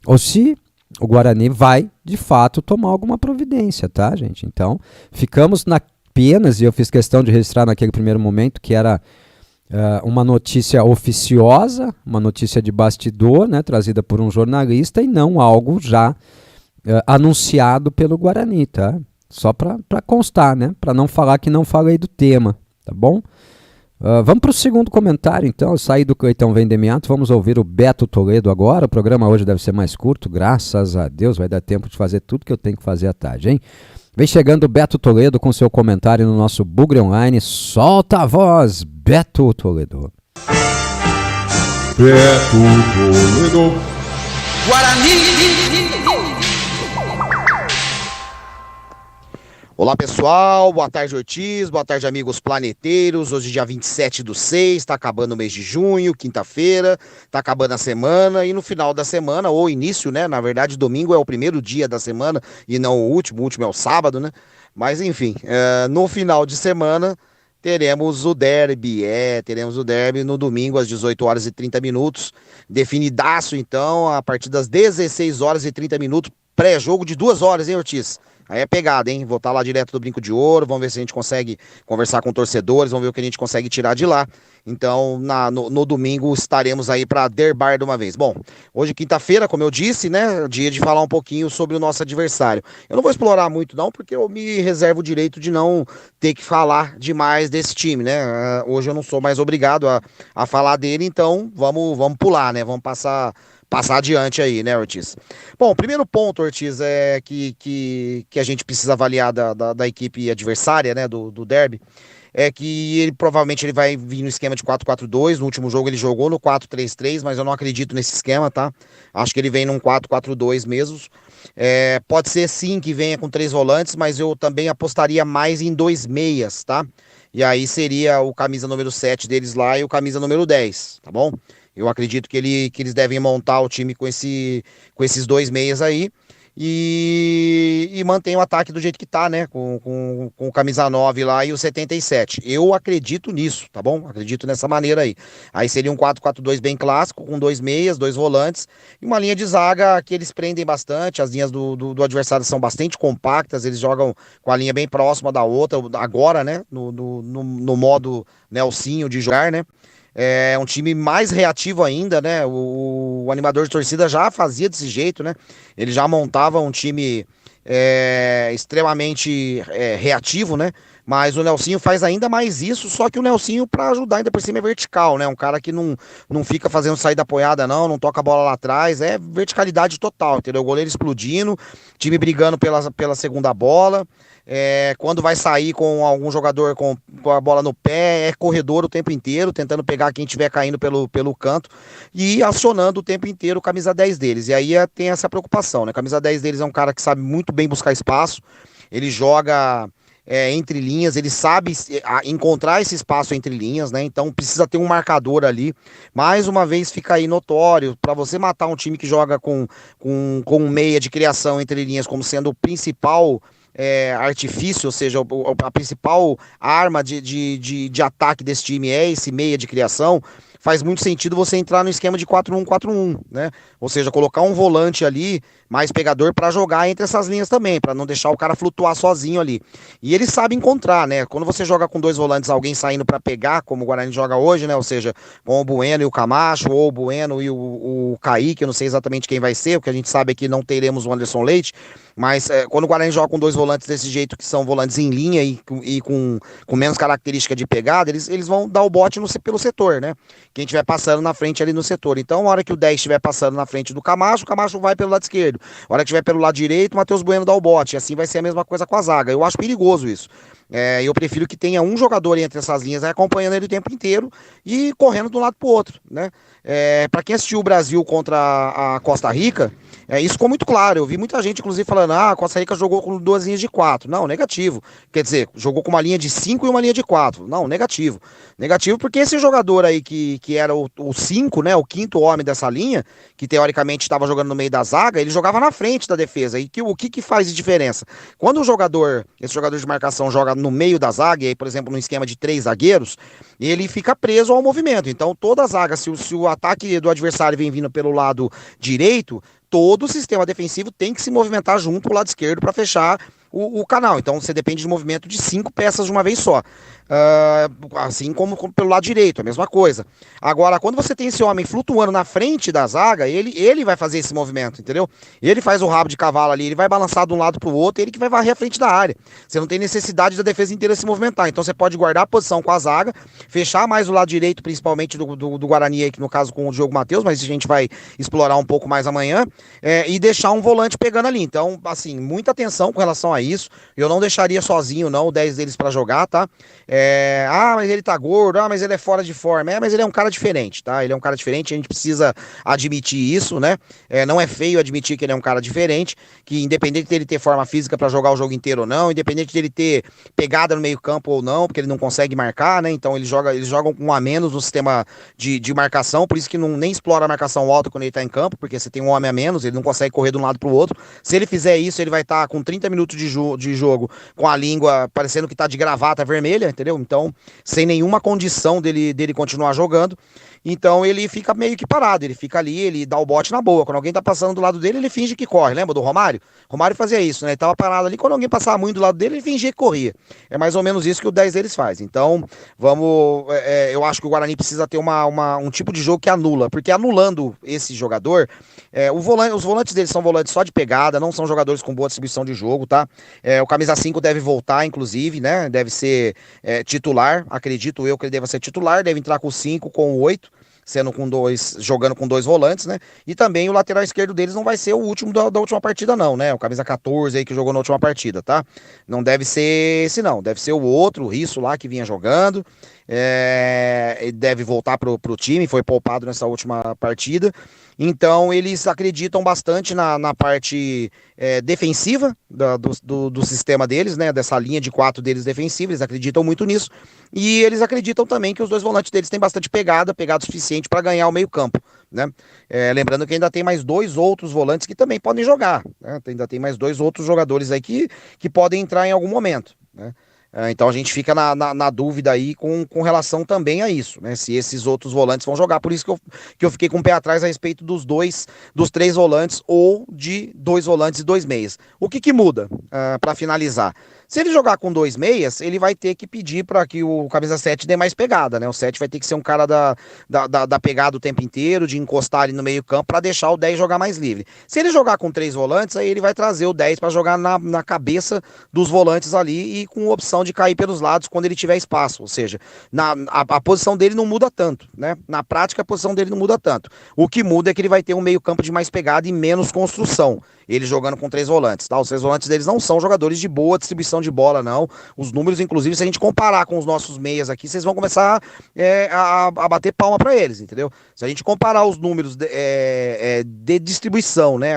ou se o Guarani vai, de fato, tomar alguma providência, tá, gente? Então, ficamos apenas, e eu fiz questão de registrar naquele primeiro momento, que era uma notícia oficiosa, uma notícia de bastidor, né, trazida por um jornalista, e não algo já anunciado pelo Guarani, tá? Só para constar, né? Para não falar que não falei do tema, tá bom? Vamos para o segundo comentário, então. Eu saí do Cleitão Vendemiato, vamos ouvir o Beto Toledo agora. O programa hoje deve ser mais curto, graças a Deus, vai dar tempo de fazer tudo que eu tenho que fazer à tarde, hein? Vem chegando o Beto Toledo com seu comentário no nosso Bugre Online. Solta a voz, Beto Toledo. Beto Toledo. Guarani! Olá pessoal, boa tarde Ortiz, boa tarde amigos planeteiros. Hoje dia 27/6, está acabando o mês de junho, quinta-feira, está acabando a semana e no final da semana, ou início, né, na verdade domingo é o primeiro dia da semana e não o último é o sábado, né, mas enfim, no final de semana teremos o derby, no domingo às 18h30, definidaço então, a partir das 16h30, pré-jogo de 2 horas, hein Ortiz? Aí é pegada, hein? Vou estar lá direto do Brinco de Ouro, vamos ver se a gente consegue conversar com torcedores, vamos ver o que a gente consegue tirar de lá. Então, no domingo estaremos aí para derbar de uma vez. Bom, hoje quinta-feira, como eu disse, né, dia de falar um pouquinho sobre o nosso adversário. Eu não vou explorar muito não, porque eu me reservo o direito de não ter que falar demais desse time, né? Hoje eu não sou mais obrigado a falar dele, então vamos pular, né? Vamos passar adiante aí, né, Ortiz? Bom, o primeiro ponto, Ortiz, é que a gente precisa avaliar da equipe adversária, né, do derby, é que ele provavelmente ele vai vir no esquema de 4-4-2. No último jogo ele jogou no 4-3-3, mas eu não acredito nesse esquema, tá? Acho que ele vem num 4-4-2 mesmo. Pode ser sim que venha com 3 volantes, mas eu também apostaria mais em 2 meias, tá? E aí seria o camisa número 7 deles lá e o camisa número 10, tá bom? Eu acredito que eles devem montar o time com esses 2 meias aí e mantém o ataque do jeito que tá, né? Com o camisa 9 lá e o 77. Eu acredito nisso, tá bom? Acredito nessa maneira aí. Aí seria um 4-4-2 bem clássico, com 2 meias, 2 volantes e uma linha de zaga que eles prendem bastante. As linhas do adversário são bastante compactas, eles jogam com a linha bem próxima da outra, agora, né? No modo Nelsinho de jogar, né? É um time mais reativo ainda, né? O animador de torcida já fazia desse jeito, né? Ele já montava um time extremamente reativo, né? Mas o Nelsinho faz ainda mais isso, só que o Nelsinho, para ajudar, ainda por cima é vertical, né? Um cara que não fica fazendo saída apoiada, não toca a bola lá atrás, é verticalidade total, entendeu? O goleiro explodindo, time brigando pela segunda bola. Quando vai sair com algum jogador com a bola no pé, é corredor o tempo inteiro, tentando pegar quem estiver caindo pelo canto e acionando o tempo inteiro o camisa 10 deles. E aí tem essa preocupação, né? Camisa 10 deles é um cara que sabe muito bem buscar espaço, ele joga entre linhas, ele sabe encontrar esse espaço entre linhas, né? Então precisa ter um marcador ali. Mais uma vez fica aí notório, para você matar um time que joga com um meia de criação entre linhas como sendo o principal artifício, ou seja, a principal arma de ataque desse time é esse meia de criação. Faz muito sentido você entrar no esquema de 4-1-4-1, né? Ou seja, colocar um volante ali, mais pegador, para jogar entre essas linhas também, para não deixar o cara flutuar sozinho ali. E ele sabe encontrar, né? Quando você joga com 2 volantes, alguém saindo para pegar, como o Guarani joga hoje, né? Ou seja, com o Bueno e o Camacho, ou o Bueno e o Kaique, eu não sei exatamente quem vai ser, o que a gente sabe é que não teremos o Anderson Leite, mas quando o Guarani joga com 2 volantes desse jeito, que são volantes em linha e com menos característica de pegada, eles vão dar o bote pelo setor, né? Quem estiver passando na frente ali no setor. Então, a hora que o 10 estiver passando na frente do Camacho, o Camacho vai pelo lado esquerdo. A hora que estiver pelo lado direito, o Matheus Bueno dá o bote. E assim vai ser a mesma coisa com a zaga. Eu acho perigoso isso. Eu prefiro que tenha um jogador entre essas linhas acompanhando ele o tempo inteiro e correndo de um lado pro outro, né? Para quem assistiu o Brasil contra a Costa Rica, isso ficou muito claro. Eu vi muita gente, inclusive, falando: a Costa Rica jogou com 2 linhas de 4. Não, negativo. Quer dizer, jogou com uma linha de 5 e uma linha de 4. Não, negativo. Negativo porque esse jogador aí que era o 5, né, o 5º homem dessa linha, que teoricamente estava jogando no meio da zaga, ele jogava na frente da defesa. E o que faz de diferença? Quando esse jogador de marcação joga no meio da zaga, e aí, por exemplo, no esquema de 3 zagueiros, ele fica preso ao movimento. Então, toda a zaga, se o ataque do adversário vem vindo pelo lado direito, todo o sistema defensivo tem que se movimentar junto pro lado esquerdo para fechar o canal. Então você depende de movimento de 5 peças de uma vez só. Assim como pelo lado direito, a mesma coisa. Agora, quando você tem esse homem flutuando na frente da zaga, ele vai fazer esse movimento, entendeu? Ele faz o rabo de cavalo ali, ele vai balançar de um lado pro outro, ele que vai varrer a frente da área. Você não tem necessidade da defesa inteira se movimentar. Então você pode guardar a posição com a zaga, fechar mais o lado direito, principalmente do Guarani, aí, que no caso com o Diogo Matheus, mas a gente vai explorar um pouco mais amanhã, e deixar um volante pegando ali. Então, assim, muita atenção com relação a isso. Eu não deixaria sozinho, não, o 10 deles para jogar, tá? Mas ele tá gordo, mas ele é fora de forma. Mas ele é um cara diferente, tá? Ele é um cara diferente, a gente precisa admitir isso, né? Não é feio admitir que ele é um cara diferente, que independente dele ter forma física para jogar o jogo inteiro ou não, independente dele ter pegada no meio campo ou não, porque ele não consegue marcar, né? Então eles jogam com um a menos no sistema de marcação, por isso que nem explora a marcação alta quando ele tá em campo, porque você tem um homem a menos, ele não consegue correr de um lado pro outro. Se ele fizer isso, ele vai estar com 30 minutos de jogo com a língua parecendo que tá de gravata vermelha, entendeu? Então, sem nenhuma condição dele continuar jogando. Então ele fica meio que parado, ele fica ali, ele dá o bote na boa. Quando alguém tá passando do lado dele, ele finge que corre. Lembra do Romário? Romário fazia isso, né? Ele tava parado ali, quando alguém passava muito do lado dele, ele fingia que corria. É mais ou menos isso que o 10 deles faz. Então, eu acho que o Guarani precisa ter um tipo de jogo que anula, porque anulando esse jogador, os volantes deles são volantes só de pegada, não são jogadores com boa distribuição de jogo, tá? O camisa 5 deve voltar, inclusive, né? Deve ser titular, acredito eu que ele deva ser titular, deve entrar com o 5, com o 8, jogando com 2 volantes, né? E também o lateral esquerdo deles não vai ser o último da última partida, não, né? O camisa 14 aí que jogou na última partida, tá? Não deve ser esse, não. Deve ser o outro, o Risso lá que vinha jogando. Ele deve voltar pro time, foi poupado nessa última partida. Então eles acreditam bastante na parte defensiva do sistema deles, né? Dessa linha de 4 deles defensiva, eles acreditam muito nisso. E eles acreditam também que os 2 volantes deles têm bastante pegada suficiente para ganhar o meio-campo, né? Lembrando que ainda tem mais 2 outros volantes que também podem jogar, né? Ainda tem mais 2 outros jogadores aí que podem entrar em algum momento, né? Então a gente fica na dúvida aí com relação também a isso, né? Se esses outros volantes vão jogar. Por isso que eu fiquei com o pé atrás a respeito dos 3 volantes ou de 2 volantes e 2 meias. O que muda para finalizar? Se ele jogar com 2 meias, ele vai ter que pedir para que o camisa 7 dê mais pegada, né? O 7 vai ter que ser um cara da pegada o tempo inteiro, de encostar ali no meio campo para deixar o 10 jogar mais livre. Se ele jogar com 3 volantes, aí ele vai trazer o 10 para jogar na cabeça dos volantes ali e com opção de cair pelos lados quando ele tiver espaço. Ou seja, a posição dele não muda tanto, né? Na prática, a posição dele não muda tanto. O que muda é que ele vai ter um meio campo de mais pegada e menos construção. Ele jogando com 3 volantes, tá? Os 3 volantes deles não são jogadores de boa distribuição de bola, não. Os números, inclusive, se a gente comparar com os nossos meias aqui, vocês vão começar a bater palma para eles, entendeu? Se a gente comparar os números de distribuição, né?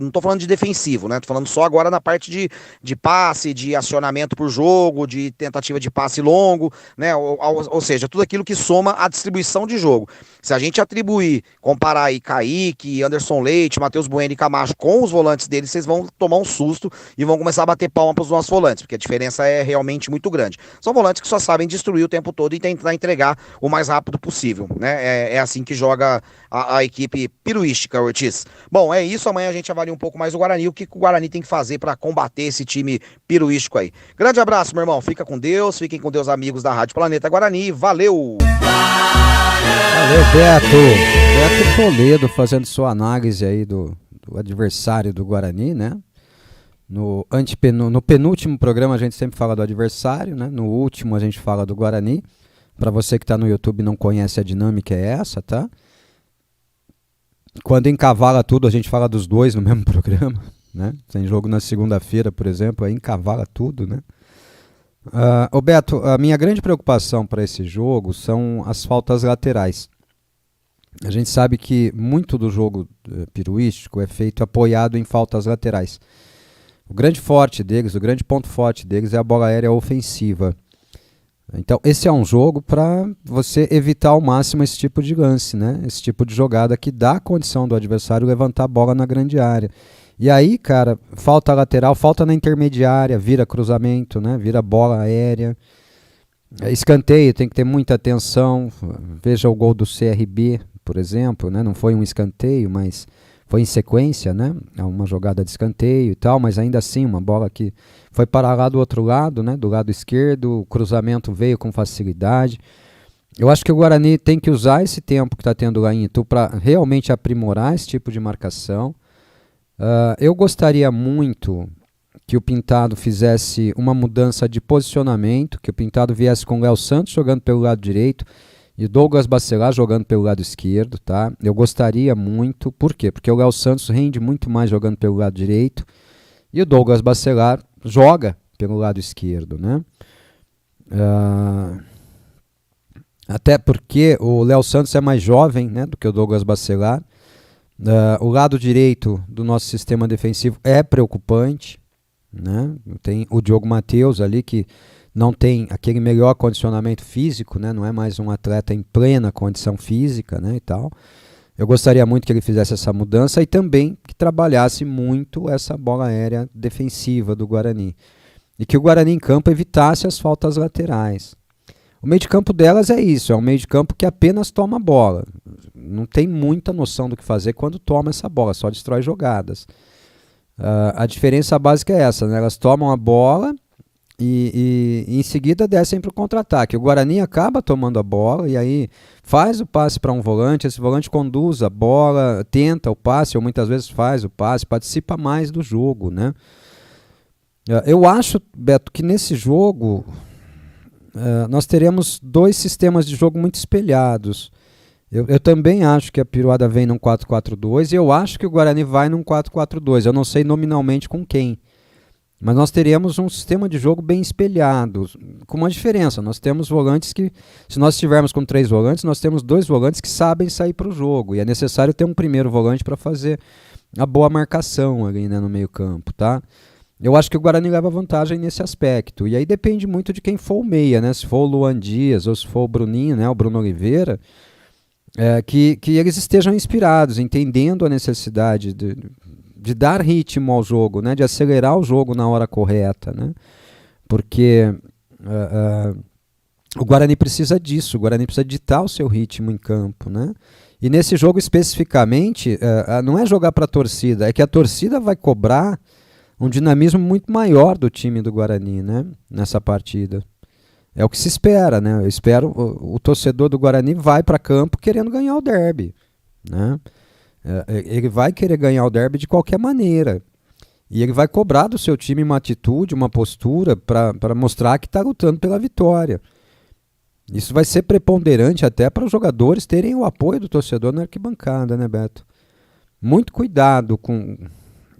Não tô falando de defensivo, né? Tô falando só agora na parte de passe, de acionamento por jogo, de tentativa de passe longo, né? Ou seja, tudo aquilo que soma a distribuição de jogo. Se a gente comparar aí Kaique, Anderson Leite, Matheus Bueno e Camacho com os volantes deles, vocês vão tomar um susto e vão começar a bater palma para os nossos volantes, porque a diferença é realmente muito grande. São volantes que só sabem destruir o tempo todo e tentar entregar o mais rápido possível, né? É assim que joga a equipe piruística, Ortiz. Bom, é isso. Amanhã a gente avalia um pouco mais o Guarani, o que o Guarani tem que fazer para combater esse time piruístico aí. Grande abraço, meu irmão. Fica com Deus, fiquem com Deus, amigos da Rádio Planeta Guarani. Valeu! Valeu, Beto. Beto Toledo fazendo sua análise aí do adversário do Guarani, né? No penúltimo programa a gente sempre fala do adversário, né? No último a gente fala do Guarani. Para você que está no YouTube e não conhece, a dinâmica é essa, tá? Quando encavala tudo, a gente fala dos 2 no mesmo programa, né? Tem jogo na segunda-feira, por exemplo, aí encavala tudo, né? Beto, a minha grande preocupação para esse jogo são as faltas laterais. A gente sabe que muito do jogo piruístico é feito apoiado em faltas laterais. O grande ponto forte deles é a bola aérea ofensiva. Então, esse é um jogo para você evitar ao máximo esse tipo de lance, né? Esse tipo de jogada que dá a condição do adversário levantar a bola na grande área. E aí, cara, falta lateral, falta na intermediária, vira cruzamento, né? Vira bola aérea. Escanteio, tem que ter muita atenção. Veja o gol do CRB, por exemplo, né? Não foi um escanteio, mas foi em sequência, né? É uma jogada de escanteio e tal, mas ainda assim uma bola que foi parar lá do outro lado, né? Do lado esquerdo, o cruzamento veio com facilidade. Eu acho que o Guarani tem que usar esse tempo que está tendo lá em Itu para realmente aprimorar esse tipo de marcação. Eu gostaria muito que o Pintado fizesse uma mudança de posicionamento, que o Pintado viesse com o Léo Santos jogando pelo lado direito e Douglas Bacelar jogando pelo lado esquerdo, tá? Eu gostaria muito, por quê? Porque o Léo Santos rende muito mais jogando pelo lado direito e o Douglas Bacelar joga pelo lado esquerdo, né? Até porque o Léo Santos é mais jovem, né, do que o Douglas Bacelar. O lado direito do nosso sistema defensivo é preocupante, né? Tem o Diogo Matheus ali que não tem aquele melhor condicionamento físico, né? Não é mais um atleta em plena condição física, né, e tal. Eu gostaria muito que ele fizesse essa mudança e também que trabalhasse muito essa bola aérea defensiva do Guarani. E que o Guarani em campo evitasse as faltas laterais. O meio de campo delas é isso, é um meio de campo que apenas toma a bola. Não tem muita noção do que fazer quando toma essa bola, só destrói jogadas. A diferença básica é essa, né? Elas tomam a bola e em seguida descem para o contra-ataque. O Guarani acaba tomando a bola e aí faz o passe para um volante, esse volante conduz a bola, tenta o passe ou muitas vezes faz o passe, participa mais do jogo, né? Eu acho, Beto, que nesse jogo nós teremos dois sistemas de jogo muito espelhados. Eu também acho que a Piruada vem num 4-4-2 e eu acho que o Guarani vai num 4-4-2. Eu não sei nominalmente com quem. Mas nós teremos um sistema de jogo bem espelhado, com uma diferença. Nós temos volantes que, se nós estivermos com 3 volantes, nós temos 2 volantes que sabem sair para o jogo. E é necessário ter um primeiro volante para fazer a boa marcação ali, né, no meio campo, tá? Eu acho que o Guarani leva vantagem nesse aspecto. E aí depende muito de quem for o meia, né? Se for o Luan Dias ou se for o Bruninho, né, o Bruno Oliveira, que eles estejam inspirados, entendendo a necessidade de dar ritmo ao jogo, né? De acelerar o jogo na hora correta, né? Porque o Guarani precisa disso, o Guarani precisa ditar o seu ritmo em campo, né? E nesse jogo especificamente, não é jogar para a torcida, é que a torcida vai cobrar um dinamismo muito maior do time do Guarani, né? Nessa partida. É o que se espera, né? Eu espero o torcedor do Guarani vai para campo querendo ganhar o derby, né? Ele vai querer ganhar o derby de qualquer maneira. E ele vai cobrar do seu time uma atitude, uma postura para mostrar que está lutando pela vitória. Isso vai ser preponderante até para os jogadores terem o apoio do torcedor na arquibancada, né, Beto? Muito cuidado com...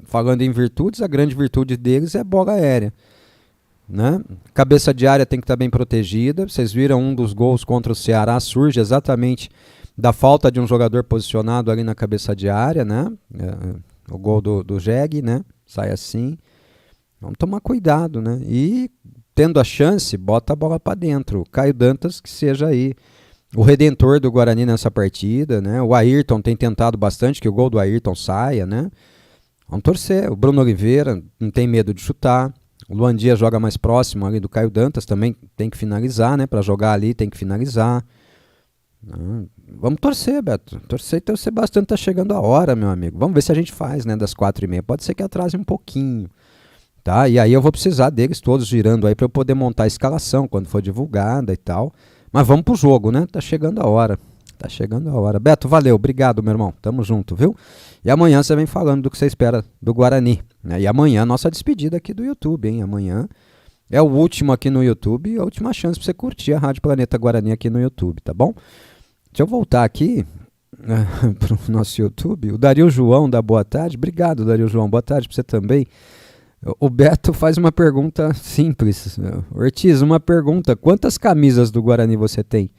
Falando em virtudes, a grande virtude deles é bola aérea, né? Cabeça de área tem que estar bem protegida. Vocês viram um dos gols contra o Ceará surge exatamente da falta de um jogador posicionado ali na cabeça de área, né? O gol do Jeg, né? Sai assim. Vamos tomar cuidado, né? E tendo a chance, bota a bola para dentro. Caio Dantas que seja aí o redentor do Guarani nessa partida, né? O Ayrton tem tentado bastante que o gol do Ayrton saia, né? Vamos torcer. O Bruno Oliveira não tem medo de chutar. O Luan Dias joga mais próximo ali do Caio Dantas, também tem que finalizar, né? Para jogar ali tem que finalizar. Vamos torcer, Beto. Torcer bastante, tá chegando a hora, meu amigo. Vamos ver se a gente faz, né? Das 4h30. Pode ser que atrase um pouquinho, tá? E aí eu vou precisar deles todos girando aí para eu poder montar a escalação quando for divulgada e tal. Mas vamos pro jogo, né? Tá chegando a hora. Tá chegando a hora. Beto, valeu. Obrigado, meu irmão. Tamo junto, viu? E amanhã você vem falando do que você espera do Guarani, né? E amanhã nossa despedida aqui do YouTube, hein? Amanhã é o último aqui no YouTube e a última chance para você curtir a Rádio Planeta Guarani aqui no YouTube, tá bom? Deixa eu voltar aqui para o nosso YouTube. O Dario João dá boa tarde. Obrigado, Dario João. Boa tarde para você também. O Beto faz uma pergunta simples. Ortiz, uma pergunta. Quantas camisas do Guarani você tem?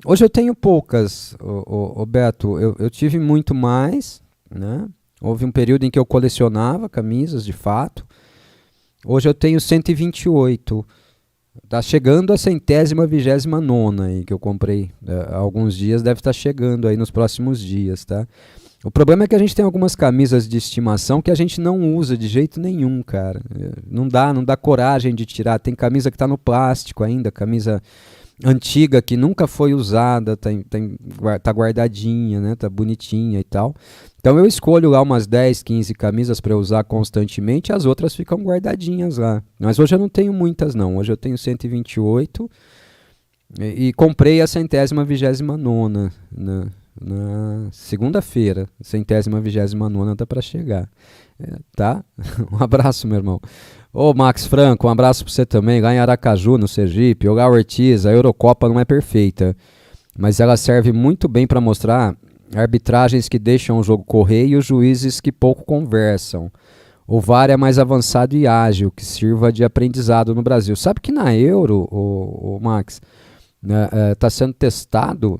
Hoje eu tenho poucas, o Beto. Eu tive muito mais, né? Houve um período em que eu colecionava camisas, de fato. Hoje eu tenho 128. Tá chegando a 129ª aí que eu comprei há alguns dias. Deve estar chegando aí nos próximos dias, tá? O problema é que a gente tem algumas camisas de estimação que a gente não usa de jeito nenhum, cara. Não dá coragem de tirar. Tem camisa que tá no plástico ainda, camisa antiga que nunca foi usada, tá guardadinha, né? Tá bonitinha e tal. Então eu escolho lá umas 10, 15 camisas para usar constantemente, as outras ficam guardadinhas lá. Mas hoje eu não tenho muitas não, hoje eu tenho 128 e comprei a 129ª na segunda-feira. 129ª tá para chegar, tá? Um abraço, meu irmão. Ô Max Franco, um abraço para você também, lá em Aracaju, no Sergipe. Olá Ortiz, a Eurocopa não é perfeita, mas ela serve muito bem para mostrar arbitragens que deixam o jogo correr e os juízes que pouco conversam. O VAR é mais avançado e ágil, que sirva de aprendizado no Brasil. Sabe que na Euro, o Max, tá sendo testado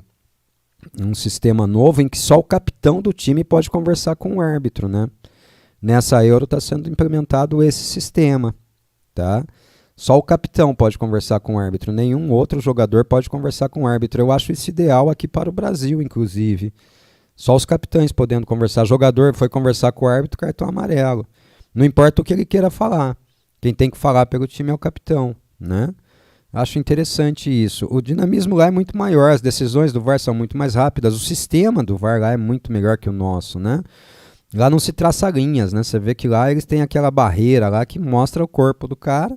um sistema novo em que só o capitão do time pode conversar com o árbitro, né? Nessa Euro está sendo implementado esse sistema, tá? Só o capitão pode conversar com o árbitro, nenhum outro jogador pode conversar com o árbitro. Eu acho isso ideal aqui para o Brasil, inclusive. Só os capitães podendo conversar. O jogador foi conversar com o árbitro, cartão amarelo. Não importa o que ele queira falar. Quem tem que falar pelo time é o capitão, né? Acho interessante isso. O dinamismo lá é muito maior, as decisões do VAR são muito mais rápidas, o sistema do VAR lá é muito melhor que o nosso, né? Lá não se traça linhas, né? Você vê que lá eles têm aquela barreira lá que mostra o corpo do cara.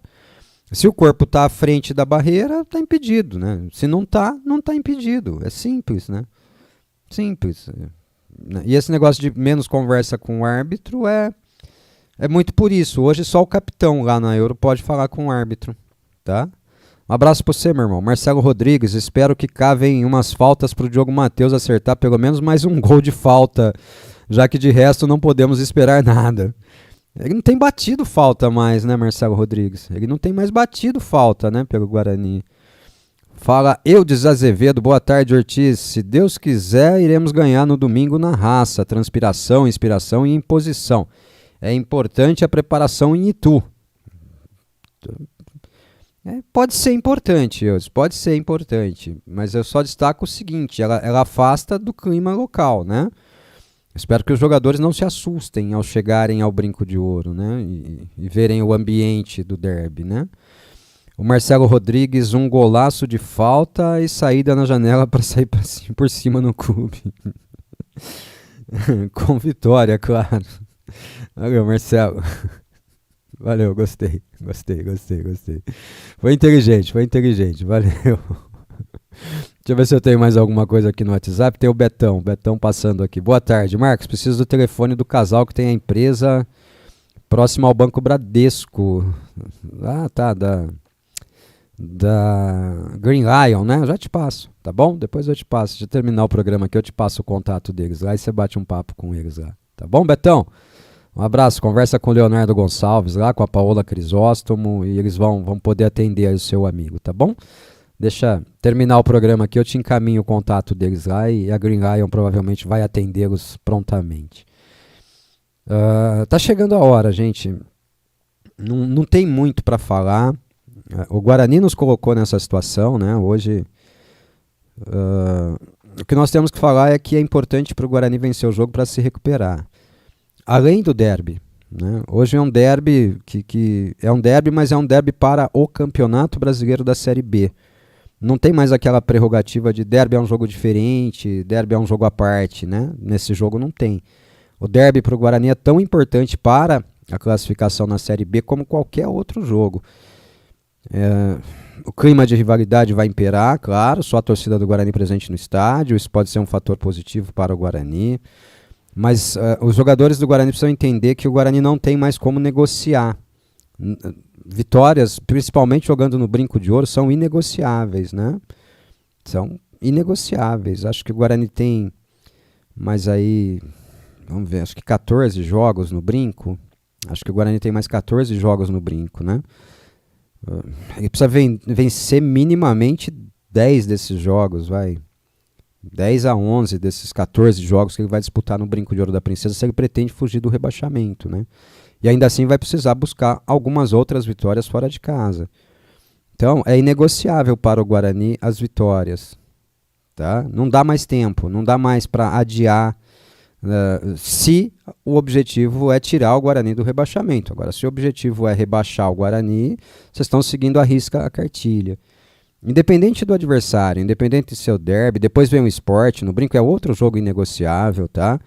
Se o corpo está à frente da barreira, está impedido, né? Se não está, não está impedido. É simples, né? Simples. E esse negócio de menos conversa com o árbitro é muito por isso. Hoje só o capitão lá na Euro pode falar com o árbitro, tá? Um abraço para você, meu irmão. Marcelo Rodrigues, espero que cavem umas faltas para o Diogo Matheus acertar pelo menos mais um gol de falta, já que de resto não podemos esperar nada. Ele não tem batido falta mais, né, Marcelo Rodrigues? Ele não tem mais batido falta, né, pelo Guarani. Fala Eudes Azevedo, boa tarde, Ortiz. Se Deus quiser, iremos ganhar no domingo na raça. Transpiração, inspiração e imposição. É importante a preparação em Itu. Pode ser importante, Eudes, pode ser importante. Mas eu só destaco o seguinte, ela afasta do clima local, né? Espero que os jogadores não se assustem ao chegarem ao Brinco de Ouro, né? E verem o ambiente do derby, né? O Marcelo Rodrigues, um golaço de falta e saída na janela para sair por cima no clube. Com vitória, claro. Valeu, Marcelo. Valeu, gostei. Foi inteligente, valeu. Deixa eu ver se eu tenho mais alguma coisa aqui no WhatsApp. Tem o Betão passando aqui. Boa tarde, Marcos. Preciso do telefone do casal que tem a empresa próxima ao Banco Bradesco. Ah, tá, da Green Lion, né? Já te passo, tá bom? Depois eu te passo. Deixa eu terminar o programa aqui, eu te passo o contato deles lá e você bate um papo com eles lá. Tá bom, Betão? Um abraço. Conversa com o Leonardo Gonçalves lá, com a Paola Crisóstomo e eles vão poder atender aí o seu amigo, tá bom? Deixa terminar o programa aqui, eu te encaminho o contato deles lá e a Green Lion provavelmente vai atendê-los prontamente. Tá chegando a hora, gente. Não tem muito para falar. O Guarani nos colocou nessa situação, né? Hoje, o que nós temos que falar é que é importante para o Guarani vencer o jogo para se recuperar. Além do derby, né? Hoje é um derby que é um derby, mas é um derby para o Campeonato Brasileiro da Série B. Não tem mais aquela prerrogativa de derby é um jogo diferente, derby é um jogo à parte, né? Nesse jogo não tem. O derby para o Guarani é tão importante para a classificação na Série B como qualquer outro jogo. O clima de rivalidade vai imperar, claro, só a torcida do Guarani presente no estádio, isso pode ser um fator positivo para o Guarani. Mas os jogadores do Guarani precisam entender que o Guarani não tem mais como negociar. Vitórias, principalmente jogando no Brinco de Ouro, são inegociáveis, né? São inegociáveis. Acho que o Guarani tem mais aí, vamos ver, acho que 14 jogos no Brinco. Acho que o Guarani tem mais 14 jogos no Brinco, né? Ele precisa vencer minimamente 10 desses jogos, vai. 10 a 11 desses 14 jogos que ele vai disputar no Brinco de Ouro da Princesa se ele pretende fugir do rebaixamento, né? E ainda assim vai precisar buscar algumas outras vitórias fora de casa. Então é inegociável para o Guarani as vitórias, tá? Não dá mais tempo, não dá mais para adiar se o objetivo é tirar o Guarani do rebaixamento. Agora, se o objetivo é rebaixar o Guarani, vocês estão seguindo à risca a cartilha. Independente do adversário, independente de seu derby, depois vem o Sport, no Brinco é outro jogo inegociável, tá?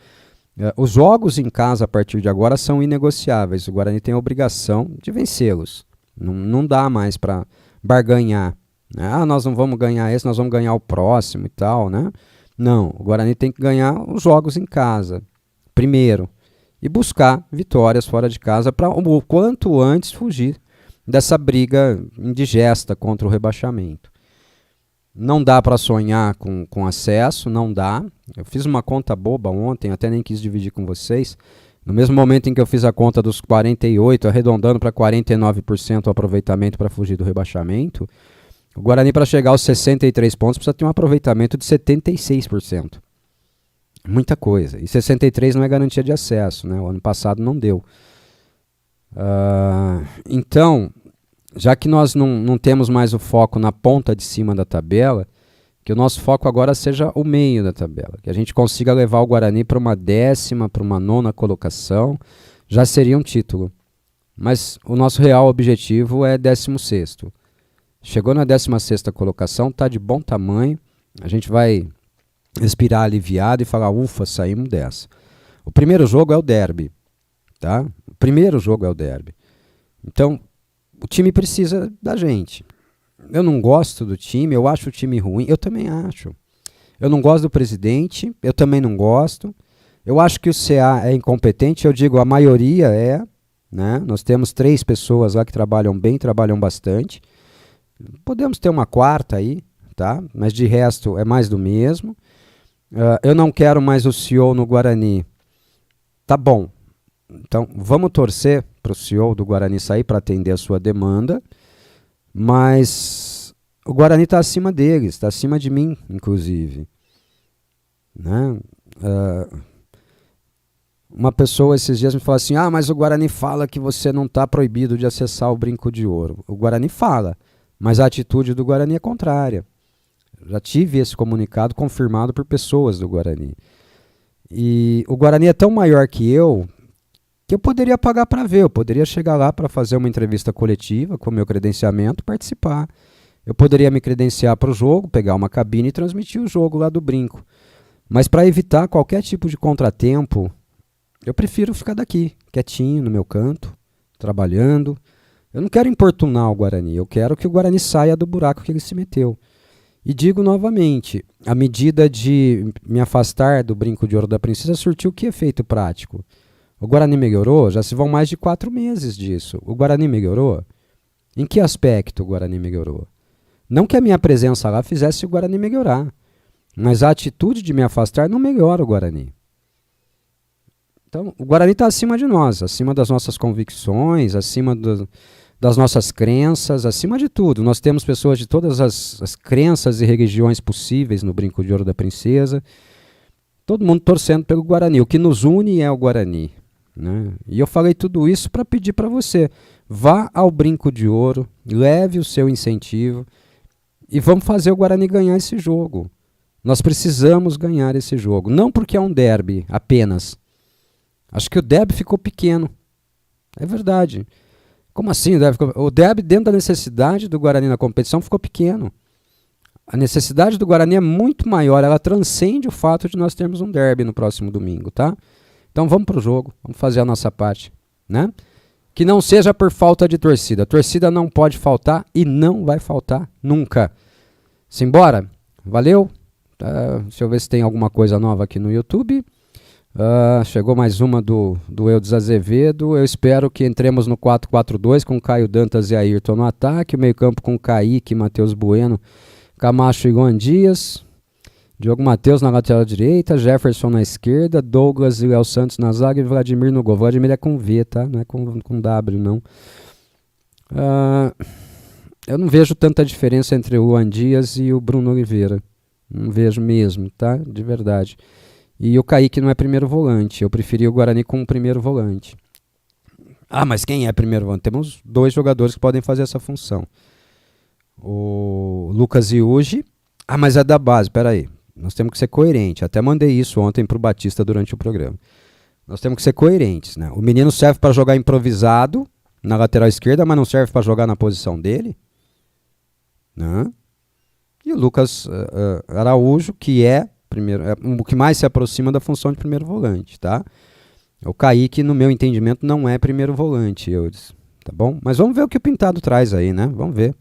Os jogos em casa a partir de agora são inegociáveis, o Guarani tem a obrigação de vencê-los, não dá mais para barganhar, né? Nós não vamos ganhar esse, nós vamos ganhar o próximo e tal, né? Não, o Guarani tem que ganhar os jogos em casa, primeiro, e buscar vitórias fora de casa para o quanto antes fugir dessa briga indigesta contra o rebaixamento. Não dá para sonhar com acesso, não dá. Eu fiz uma conta boba ontem, até nem quis dividir com vocês. No mesmo momento em que eu fiz a conta dos 48, arredondando para 49% o aproveitamento para fugir do rebaixamento, o Guarani, para chegar aos 63 pontos, precisa ter um aproveitamento de 76%. Muita coisa. E 63 não é garantia de acesso, né? O ano passado não deu. Então, já que nós não temos mais o foco na ponta de cima da tabela, que o nosso foco agora seja o meio da tabela, que a gente consiga levar o Guarani para uma 10ª, para uma 9ª colocação, já seria um título. Mas o nosso real objetivo é 16º. Chegou na 16ª colocação, tá de bom tamanho. A gente vai respirar aliviado e falar, ufa, saímos dessa. O primeiro jogo é o derby, tá? O primeiro jogo é o derby. Então, o time precisa da gente. Eu não gosto do time, eu acho o time ruim, eu também acho. Eu não gosto do presidente, eu também não gosto. Eu acho que o CA é incompetente, eu digo, a maioria é, né? Nós temos 3 pessoas lá que trabalham bem, trabalham bastante. Podemos ter uma quarta aí, tá? Mas de resto é mais do mesmo. Eu não quero mais o CEO no Guarani. Tá bom. Então vamos torcer para o CEO do Guarani sair para atender a sua demanda. Mas o Guarani está acima deles, está acima de mim, inclusive. Né? Uma pessoa esses dias me falou assim, mas o Guarani fala que você não está proibido de acessar o Brinco de Ouro. O Guarani fala, mas a atitude do Guarani é contrária. Já tive esse comunicado confirmado por pessoas do Guarani. E o Guarani é tão maior que eu poderia pagar para ver, eu poderia chegar lá para fazer uma entrevista coletiva com o meu credenciamento, participar. Eu poderia me credenciar para o jogo, pegar uma cabine e transmitir o jogo lá do Brinco. Mas para evitar qualquer tipo de contratempo, eu prefiro ficar daqui, quietinho no meu canto, trabalhando. Eu não quero importunar o Guarani, eu quero que o Guarani saia do buraco que ele se meteu. E digo novamente, a medida de me afastar do Brinco de Ouro da Princesa surtiu que efeito prático? O Guarani melhorou? Já se vão mais de 4 meses disso. O Guarani melhorou? Em que aspecto o Guarani melhorou? Não que a minha presença lá fizesse o Guarani melhorar, mas a atitude de me afastar não melhora o Guarani. Então, o Guarani está acima de nós, acima das nossas convicções, acima das nossas crenças, acima de tudo. Nós temos pessoas de todas as crenças e religiões possíveis no Brinco de Ouro da Princesa. Todo mundo torcendo pelo Guarani. O que nos une é o Guarani. Né? E eu falei tudo isso para pedir para você. Vá ao Brinco de Ouro, leve o seu incentivo e vamos fazer o Guarani ganhar esse jogo. Nós precisamos ganhar esse jogo. Não porque é um derby apenas. Acho que o derby ficou pequeno. É verdade. Como assim? O derby, dentro da necessidade do Guarani na competição, ficou pequeno. A necessidade do Guarani é muito maior. Ela transcende o fato de nós termos um derby no próximo domingo, tá? Então vamos para o jogo. Vamos fazer a nossa parte, né? Que não seja por falta de torcida. A torcida não pode faltar e não vai faltar nunca. Simbora? Valeu? Deixa eu ver se tem alguma coisa nova aqui no YouTube. Chegou mais uma do Eudes Azevedo. Eu espero que entremos no 4-4-2 com Caio Dantas e Ayrton no ataque. O meio campo com Kaique, Matheus Bueno, Camacho e Luan Dias. Diogo Matheus na lateral direita, Jefferson na esquerda, Douglas e Léo Santos na zaga e Vladimir no gol. Vladimir é com V, tá? Não é com W, não. Eu não vejo tanta diferença entre o Luan Dias e o Bruno Oliveira. Não vejo mesmo, tá? De verdade. E o Kaique não é primeiro volante. Eu preferi o Guarani com o primeiro volante. Mas quem é primeiro volante? Temos 2 jogadores que podem fazer essa função. O Lucas Iugi. Mas é da base, peraí. Nós temos que ser coerentes. Até mandei isso ontem para o Batista durante o programa. Nós temos que ser coerentes, né? O menino serve para jogar improvisado na lateral esquerda, mas não serve para jogar na posição dele. Né? E o Lucas Araújo, que é o que mais se aproxima da função de primeiro volante, tá? O Kaique, no meu entendimento, não é primeiro volante, Eudes, tá bom? Mas vamos ver o que o Pintado traz aí, né? Vamos ver.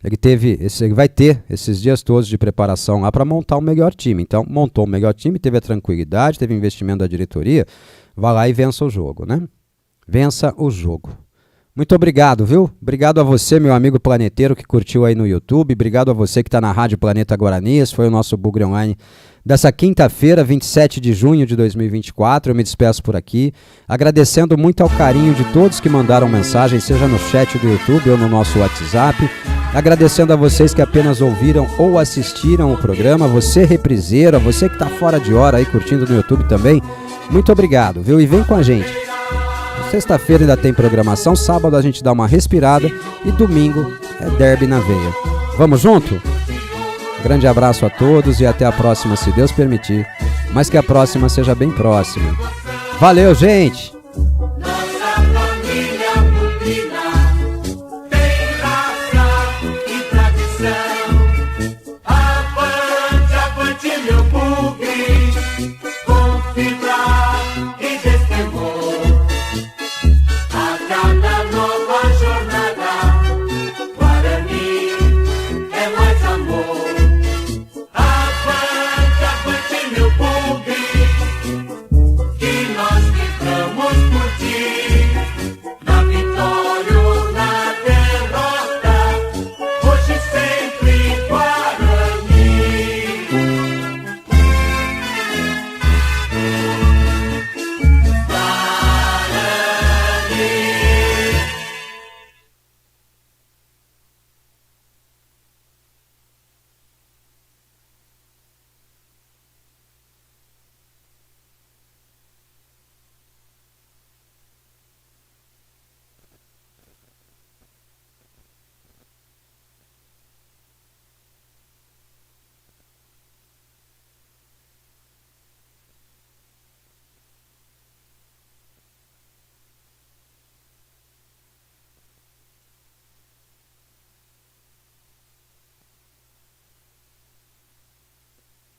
Ele vai ter esses dias todos de preparação lá para montar o melhor time. Então, montou o melhor time, teve a tranquilidade, teve investimento da diretoria. Vá lá e vença o jogo, né? Vença o jogo. Muito obrigado, viu? Obrigado a você, meu amigo planeteiro que curtiu aí no YouTube. Obrigado a você que está na Rádio Planeta Guarani. Esse foi o nosso Bugre Online dessa quinta-feira, 27 de junho de 2024. Eu me despeço por aqui, agradecendo muito ao carinho de todos que mandaram mensagem, seja no chat do YouTube ou no nosso WhatsApp. Agradecendo a vocês que apenas ouviram ou assistiram o programa. Você repriseira, você que está fora de hora aí curtindo no YouTube também. Muito obrigado, viu? E vem com a gente. Sexta-feira ainda tem programação, sábado a gente dá uma respirada e domingo é derby na veia. Vamos junto? Grande abraço a todos e até a próxima, se Deus permitir. Mas que a próxima seja bem próxima. Valeu, gente!